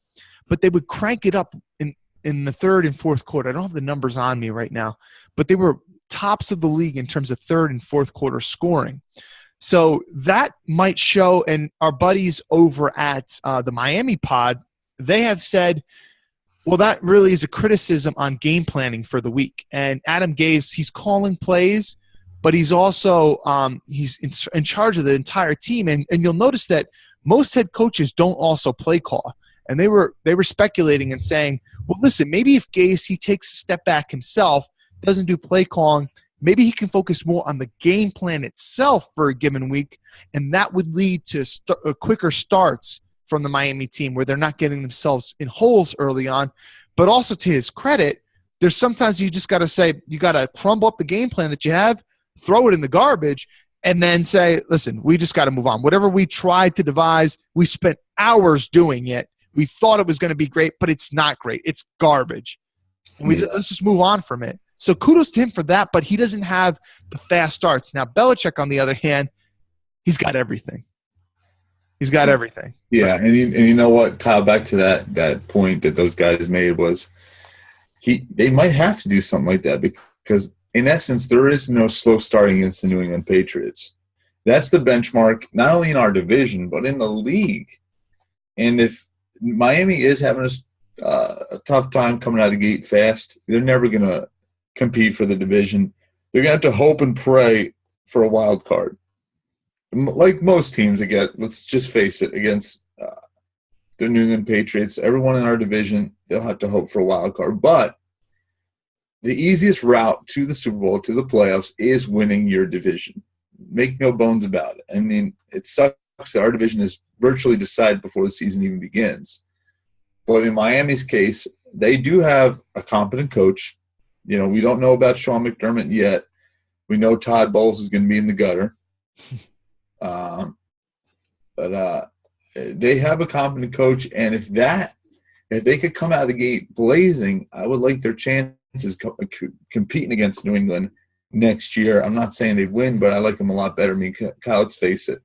B: but they would crank it up in in the third and fourth quarter. I don't have the numbers on me right now, but they were tops of the league in terms of third and fourth quarter scoring. So that might show, and our buddies over at the Miami pod, they have said, well, that really is a criticism on game planning for the week. And Adam Gase, he's calling plays, but he's also he's in charge of the entire team. And you'll notice that most head coaches don't also play call. And they were speculating and saying, well, listen, maybe if Gase, he takes a step back himself, doesn't do play calling, maybe he can focus more on the game plan itself for a given week, and that would lead to quicker starts from the Miami team where they're not getting themselves in holes early on. But also to his credit, there's sometimes you just got to say, you got to crumble up the game plan that you have, throw it in the garbage, and then say, listen, we just got to move on. Whatever we tried to devise, we spent hours doing it. We thought it was going to be great, but it's not great. It's garbage. And let's just move on from it. So kudos to him for that, but he doesn't have the fast starts. Now, Belichick, on the other hand, he's got everything. He's got everything.
I: Yeah, and you know what, Kyle, back to that point that those guys made was they might have to do something like that because, in essence, there is no slow starting against the New England Patriots. That's the benchmark, not only in our division, but in the league. And if Miami is having a tough time coming out of the gate fast, they're never going to compete for the division. They're going to have to hope and pray for a wild card. Like most teams, again, let's just face it, against the New England Patriots, everyone in our division, they'll have to hope for a wild card. But the easiest route to the Super Bowl, to the playoffs, is winning your division. Make no bones about it. I mean, it sucks that our division is virtually decided before the season even begins. But in Miami's case, they do have a competent coach. You know, we don't know about Sean McDermott yet. We know Todd Bowles is going to be in the gutter. But they have a competent coach, and if they could come out of the gate blazing, I would like their chances competing against New England next year. I'm not saying they win, but I like them a lot better. I mean, Kyle, let's face it.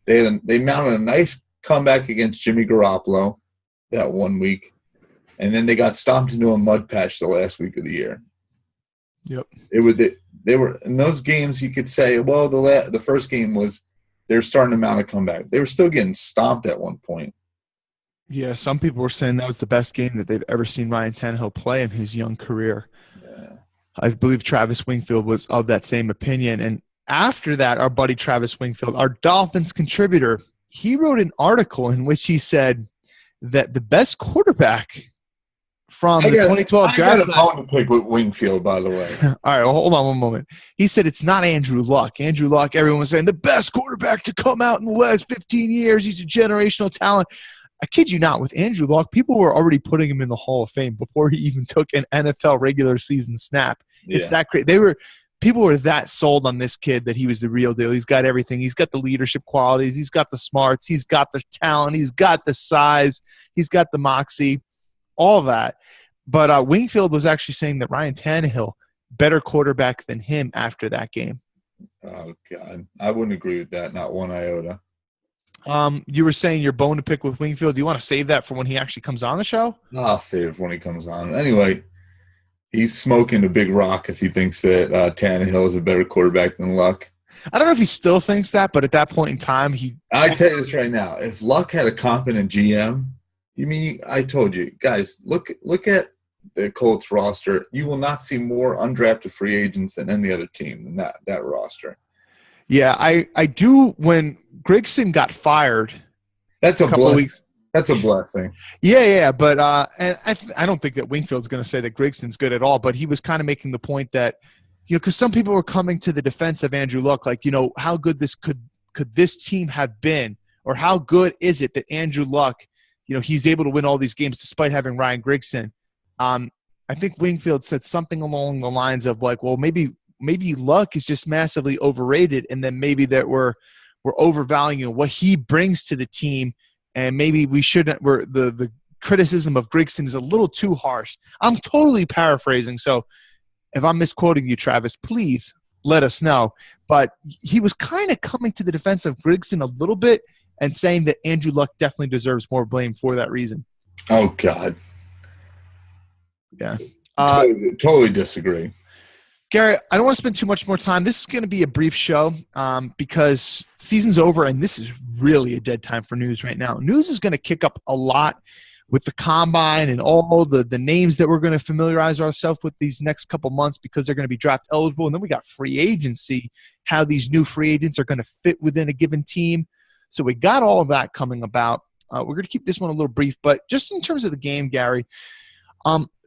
I: They mounted a nice comeback against Jimmy Garoppolo that 1 week, and then they got stomped into a mud patch the last week of the year.
B: Yep.
I: They were in those games. You could say, well, the first game was they're starting to mount a comeback. They were still getting stomped at one point.
B: Yeah, some people were saying that was the best game that they've ever seen Ryan Tannehill play in his young career.
I: Yeah.
B: I believe Travis Wingfield was of that same opinion. And after that, our buddy Travis Wingfield, our Dolphins contributor, he wrote an article in which he said that the best quarterback from the 2012 draft.
I: I got a bone to pick with Wingfield, by the way.
B: All right, well, hold on one moment. He said it's not Andrew Luck. Andrew Luck, everyone was saying, the best quarterback to come out in the last 15 years. He's a generational talent. I kid you not, with Andrew Luck, people were already putting him in the Hall of Fame before he even took an NFL regular season snap. Yeah. It's that crazy. People were that sold on this kid that he was the real deal. He's got everything. He's got the leadership qualities. He's got the smarts. He's got the talent. He's got the size. He's got the moxie, all that. But Wingfield was actually saying that Ryan Tannehill, better quarterback than him after that game.
I: Oh, God. I wouldn't agree with that, not one iota.
B: You were saying your bone to pick with Wingfield. Do you want to save that for when he actually comes on the show?
I: I'll save it for when he comes on. Anyway, he's smoking a big rock if he thinks that Tannehill is a better quarterback than Luck.
B: I don't know if he still thinks that, but at that point in time,
I: I tell you this right now. If Luck had a competent GM, I told you, guys, look at the Colts roster. You will not see more undrafted free agents than any other team than that roster.
B: Yeah, I do. When Grigson got fired,
I: that's a blessing. That's a blessing.
B: Yeah, but and I don't think that Wingfield's going to say that Grigson's good at all. But he was kind of making the point that, because some people were coming to the defense of Andrew Luck, like, how good this could this team have been, or how good is it that Andrew Luck, he's able to win all these games despite having Ryan Grigson. I think Wingfield said something along the lines of like, well, maybe Luck is just massively overrated, and then maybe that we're overvaluing what he brings to the team, and maybe we shouldn't. The criticism of Grigson is a little too harsh. I'm totally paraphrasing, so if I'm misquoting you, Travis, please let us know. But he was kind of coming to the defense of Grigson a little bit and saying that Andrew Luck definitely deserves more blame for that reason.
I: Oh, God.
B: Yeah.
I: Totally disagree.
B: Gary, I don't want to spend too much more time. This is going to be a brief show because season's over, and this is really a dead time for news right now. News is going to kick up a lot with the combine and all the names that we're going to familiarize ourselves with these next couple months because they're going to be draft eligible. And then we got free agency, how these new free agents are going to fit within a given team. So we got all of that coming about. We're going to keep this one a little brief, but just in terms of the game, Gary,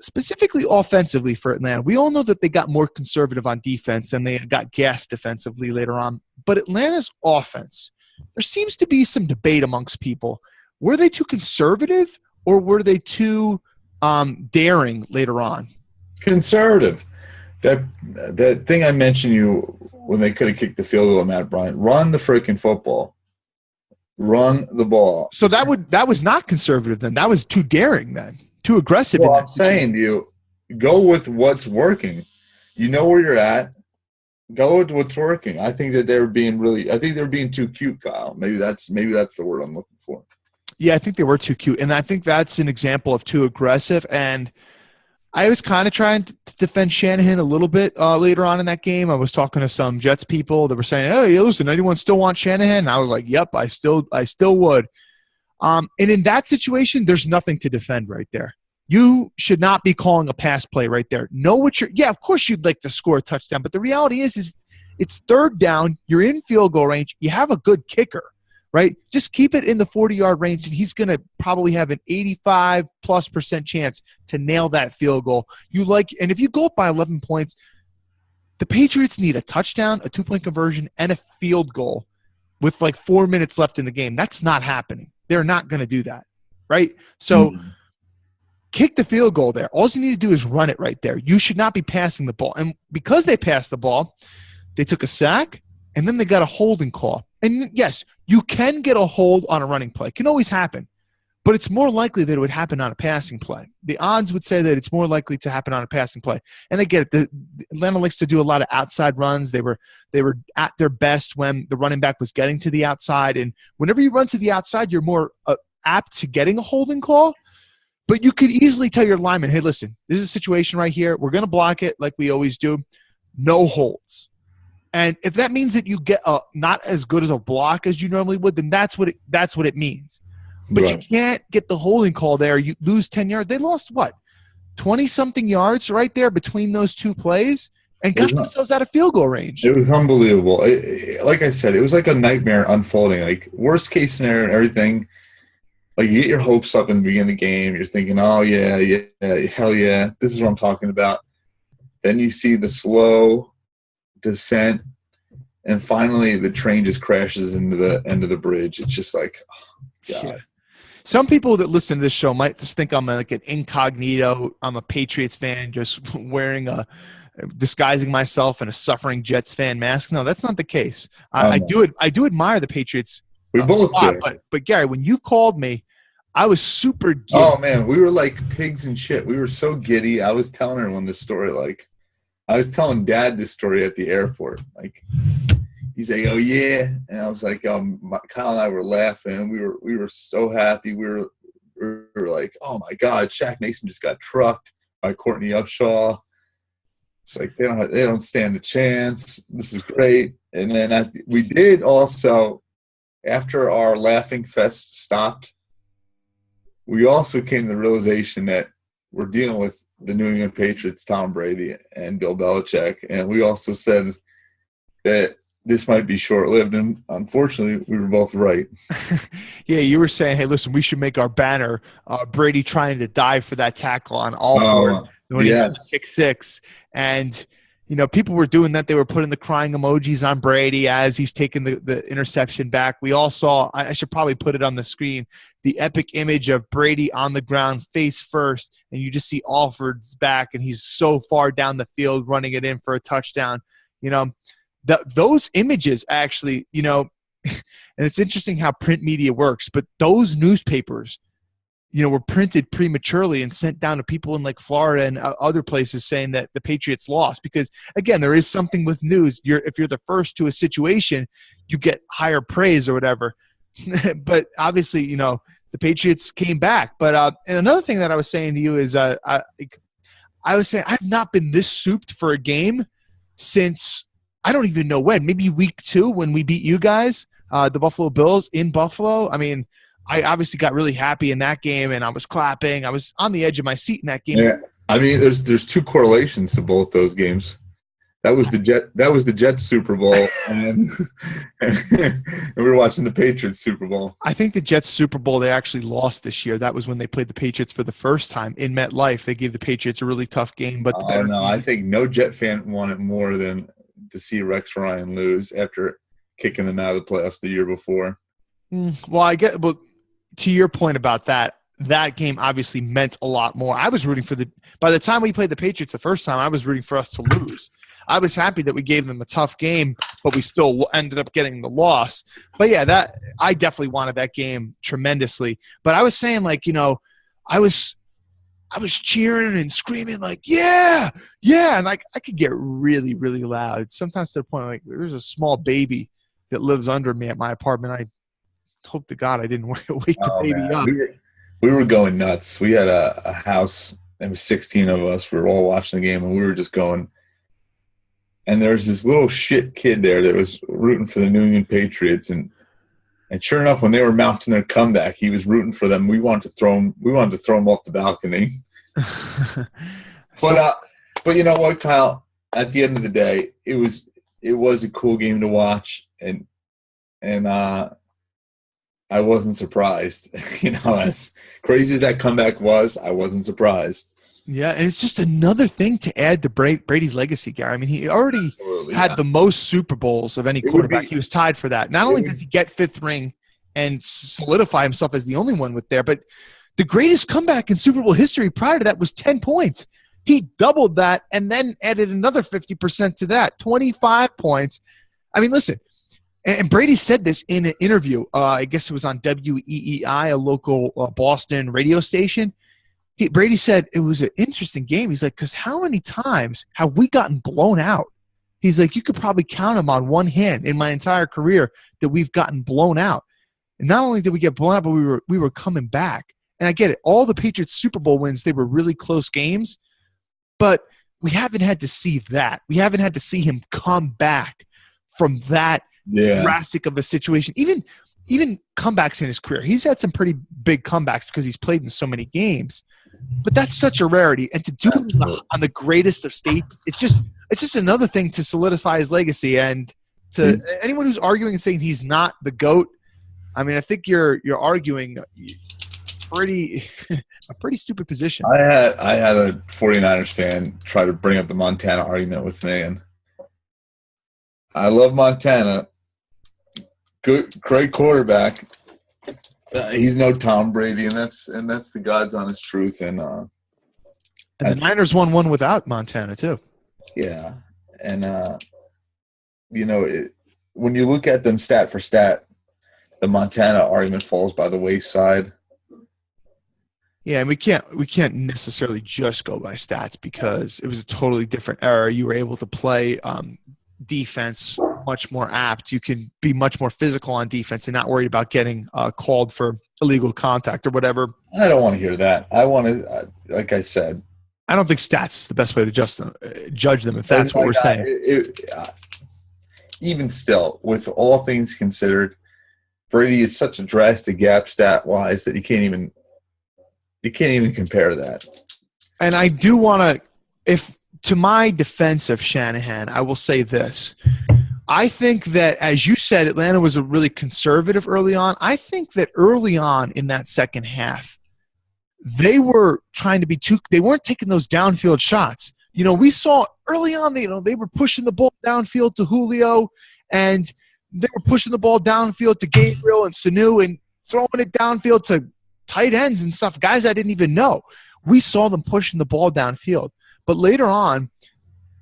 B: specifically offensively for Atlanta, we all know that they got more conservative on defense and they got gassed defensively later on. But Atlanta's offense, there seems to be some debate amongst people. Were they too conservative or were they too daring later on?
I: Conservative. That thing I mentioned you when they could have kicked the field goal, Matt Bryant, run the freaking football. Run the ball.
B: So that was not conservative then. That was too daring then. Too aggressive.
I: Well, I'm saying to you, go with what's working. You know where you're at. Go with what's working. I think that they're being too cute, Kyle. Maybe that's the word I'm looking for.
B: Yeah, I think they were too cute. And I think that's an example of too aggressive. And I was kind of trying to defend Shannahan a little bit later on in that game. I was talking to some Jets people that were saying, "Hey, listen, anyone still want Shannahan?" And I was like, "Yep, I still would." And in that situation, there's nothing to defend right there. You should not be calling a pass play right there. Know what of course you'd like to score a touchdown, but the reality is it's third down. You're in field goal range. You have a good kicker, right? Just keep it in the 40-yard range, and he's going to probably have an 85+% chance to nail that field goal. And if you go up by 11 points, the Patriots need a touchdown, a 2-point conversion, and a field goal with like 4 minutes left in the game. That's not happening. They're not going to do that, right? So kick the field goal there. All you need to do is run it right there. You should not be passing the ball. And because they passed the ball, they took a sack, and then they got a holding call. And, yes, you can get a hold on a running play. It can always happen. But it's more likely that it would happen on a passing play. The odds would say that it's more likely to happen on a passing play. And I get it. Atlanta likes to do a lot of outside runs. They were at their best when the running back was getting to the outside. And whenever you run to the outside, you're more apt to getting a holding call. But you could easily tell your lineman, hey, listen, this is a situation right here. We're going to block it like we always do. No holds. And if that means that you get not as good as a block as you normally would, then that's what it means. But right. You can't get the holding call there. You lose 10 yards. They lost, 20-something yards right there between those two plays and got themselves out of field goal range.
I: It was unbelievable. Like I said, it was like a nightmare unfolding. Like, worst-case scenario and everything. Like, you get your hopes up in the beginning of the game. You're thinking, oh, yeah, hell yeah. This is what I'm talking about. Then you see the slow descent, and finally the train just crashes into the end of the bridge. It's just like, oh, God.
B: Yeah. Some people that listen to this show might just think I'm like an incognito. I'm a Patriots fan just disguising myself in a suffering Jets fan mask. No, that's not the case. I do admire the Patriots.
I: We both do.
B: But Gary, when you called me, I was super giddy.
I: Oh, man, we were like pigs and shit. We were so giddy. I was telling everyone this story. Like, I was telling Dad this story at the airport. Like, he's like, oh, yeah. And I was like, Kyle and I were laughing. We were so happy. We were like, oh, my God, Shaq Mason just got trucked by Courtney Upshaw. It's like they don't stand a chance. This is great. And then we did also, after our laughing fest stopped, we also came to the realization that we're dealing with the New England Patriots, Tom Brady, and Bill Belichick. And we also said that this might be short-lived, and unfortunately, we were both right.
B: Yeah, you were saying, hey, listen, we should make our banner Brady trying to dive for that tackle on all four when he got kick six. And, people were doing that. They were putting the crying emojis on Brady as he's taking the interception back. We all saw, I should probably put it on the screen, the epic image of Brady on the ground face first, and you just see Alford's back, and he's so far down the field running it in for a touchdown. Those images actually, and it's interesting how print media works, but those newspapers, were printed prematurely and sent down to people in like Florida and other places saying that the Patriots lost. Because, again, there is something with news. If you're the first to a situation, you get higher praise or whatever. But obviously, the Patriots came back. But and another thing that I was saying to you is I I was saying I've not been this souped for a game since I don't even know when. Maybe week 2 when we beat you guys, the Buffalo Bills in Buffalo. I mean, I obviously got really happy in that game, and I was clapping. I was on the edge of my seat in that game.
I: Yeah, I mean, there's 2 correlations to both those games. That was the Jets Super Bowl, and we were watching the Patriots Super Bowl.
B: I think the Jets Super Bowl they actually lost this year. That was when they played the Patriots for the first time in MetLife. They gave the Patriots a really tough game, but the better team.
I: I think no Jet fan wanted more than to see Rex Ryan lose after kicking them out of the playoffs the year before.
B: Well, I get, but to your point about that game obviously meant a lot more. I was rooting for by the time we played the Patriots the first time, I was rooting for us to lose. I was happy that we gave them a tough game, but we still ended up getting the loss. But yeah, I definitely wanted that game tremendously. But I was saying, like, you know, I was cheering and screaming like, yeah, and like I could get really, really loud. Sometimes to the point like there's a small baby that lives under me at my apartment. I hope to God I didn't wake the baby up.
I: We were going nuts. We had a house. There was 16 of us. We were all watching the game, and we were just going. And there was this little shit kid there that was rooting for the New England Patriots, and sure enough, when they were mounting their comeback, he was rooting for them. We wanted to throw him off the balcony. But you know what, Kyle? At the end of the day, it was a cool game to watch, and I wasn't surprised. You know, as crazy as that comeback was, I wasn't surprised.
B: Yeah, and it's just another thing to add to Brady's legacy, Gary. I mean, he already had the most Super Bowls of any quarterback. He was tied for that. Not only does he get 5th ring and solidify himself as the only one with there, but the greatest comeback in Super Bowl history prior to that was 10 points. He doubled that and then added another 50% to that, 25 points. I mean, listen, and Brady said this in an interview. I guess it was on WEEI, a local Boston radio station. Brady said it was an interesting game. He's like, because how many times have we gotten blown out? He's like, you could probably count them on one hand in my entire career that we've gotten blown out. And not only did we get blown out, but we were coming back. And I get it. All the Patriots Super Bowl wins, they were really close games. But we haven't had to see that. We haven't had to see him come back from that drastic of a situation. Even comebacks in his career. He's had some pretty big comebacks because he's played in so many games. But that's such a rarity. And to do it on the greatest of stages, it's just another thing to solidify his legacy. And to anyone who's arguing and saying he's not the GOAT, I mean, I think you're arguing a pretty stupid position.
I: I had a 49ers fan try to bring up the Montana argument with me, and I love Montana. Good, great quarterback. He's no Tom Brady, and that's the God's honest truth. And
B: the Niners won one without Montana too.
I: Yeah, and you know, when you look at them stat for stat, the Montana argument falls by the wayside.
B: Yeah, and we can't necessarily just go by stats because it was a totally different era. You were able to play defense much more apt. You can be much more physical on defense and not worried about getting called for illegal contact or whatever.
I: I don't want to hear that. I want to, like I said,
B: I don't think stats is the best way to judge them if that's what we're saying.
I: Even still, with all things considered, Brady is such a drastic gap stat-wise that you can't even compare that.
B: And I do want to my defense of Shannahan, I will say this. I think that, as you said, Atlanta was a really conservative early on. I think that early on in that second half, they were trying to be they weren't taking those downfield shots. You know, we saw early on, they were pushing the ball downfield to Julio, and they were pushing the ball downfield to Gabriel and Sanu and throwing it downfield to tight ends and stuff, guys I didn't even know. We saw them pushing the ball downfield. But later on,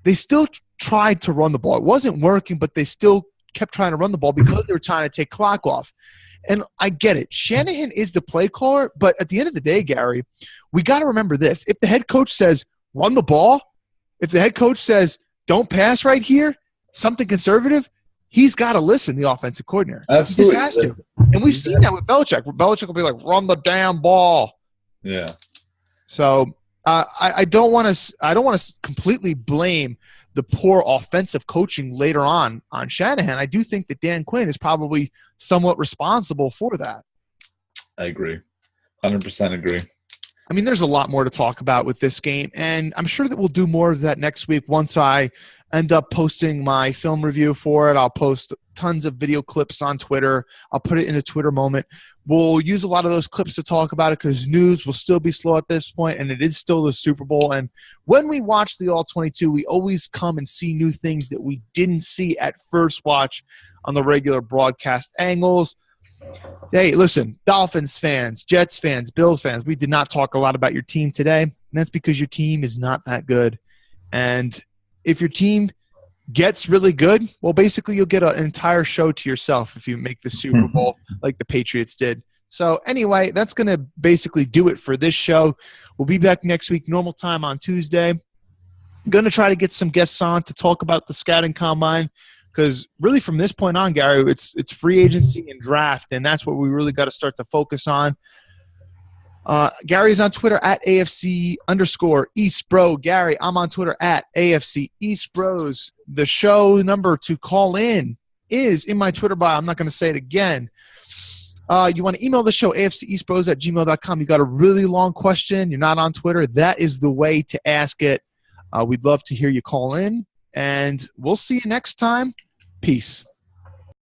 B: they still tried to run the ball. It wasn't working, but they still kept trying to run the ball because they were trying to take clock off. And I get it. Shannahan is the play caller, but at the end of the day, Gary, we got to remember this. If the head coach says, run the ball, if the head coach says, don't pass right here, something conservative, he's got to listen, the offensive coordinator.
I: Absolutely.
B: He just has to. And we've seen that with Belichick. Belichick will be like, run the damn ball.
I: Yeah.
B: So I don't want to completely blame the poor offensive coaching later on Shannahan. I do think that Dan Quinn is probably somewhat responsible for that.
I: I agree. 100% agree.
B: I mean, there's a lot more to talk about with this game, and I'm sure that we'll do more of that next week once I end up posting my film review for it. I'll post tons of video clips on Twitter. I'll put it in a Twitter moment. We'll use a lot of those clips to talk about it because news will still be slow at this point, and it is still the Super Bowl. And when we watch the All-22, we always come and see new things that we didn't see at first watch on the regular broadcast angles. Hey, listen, Dolphins fans, Jets fans, Bills fans, we did not talk a lot about your team today, and that's because your team is not that good. And if your team gets really good, well, basically you'll get an entire show to yourself if you make the Super Bowl like the Patriots did. So anyway, that's going to basically do it for this show. We'll be back next week, normal time on Tuesday. I'm going to try to get some guests on to talk about the scouting combine because really from this point on, Gary, it's free agency and draft, and that's what we really got to start to focus on. Gary's on Twitter at AFC_EastBro. Gary, I'm on Twitter at AFC East Bros. The show number to call in is in my Twitter bio. I'm not going to say it again. You want to email the show, afceastbros@gmail.com. You got a really long question, you're not on Twitter, that is the way to ask it. We'd love to hear you call in, and we'll see you next time. Peace.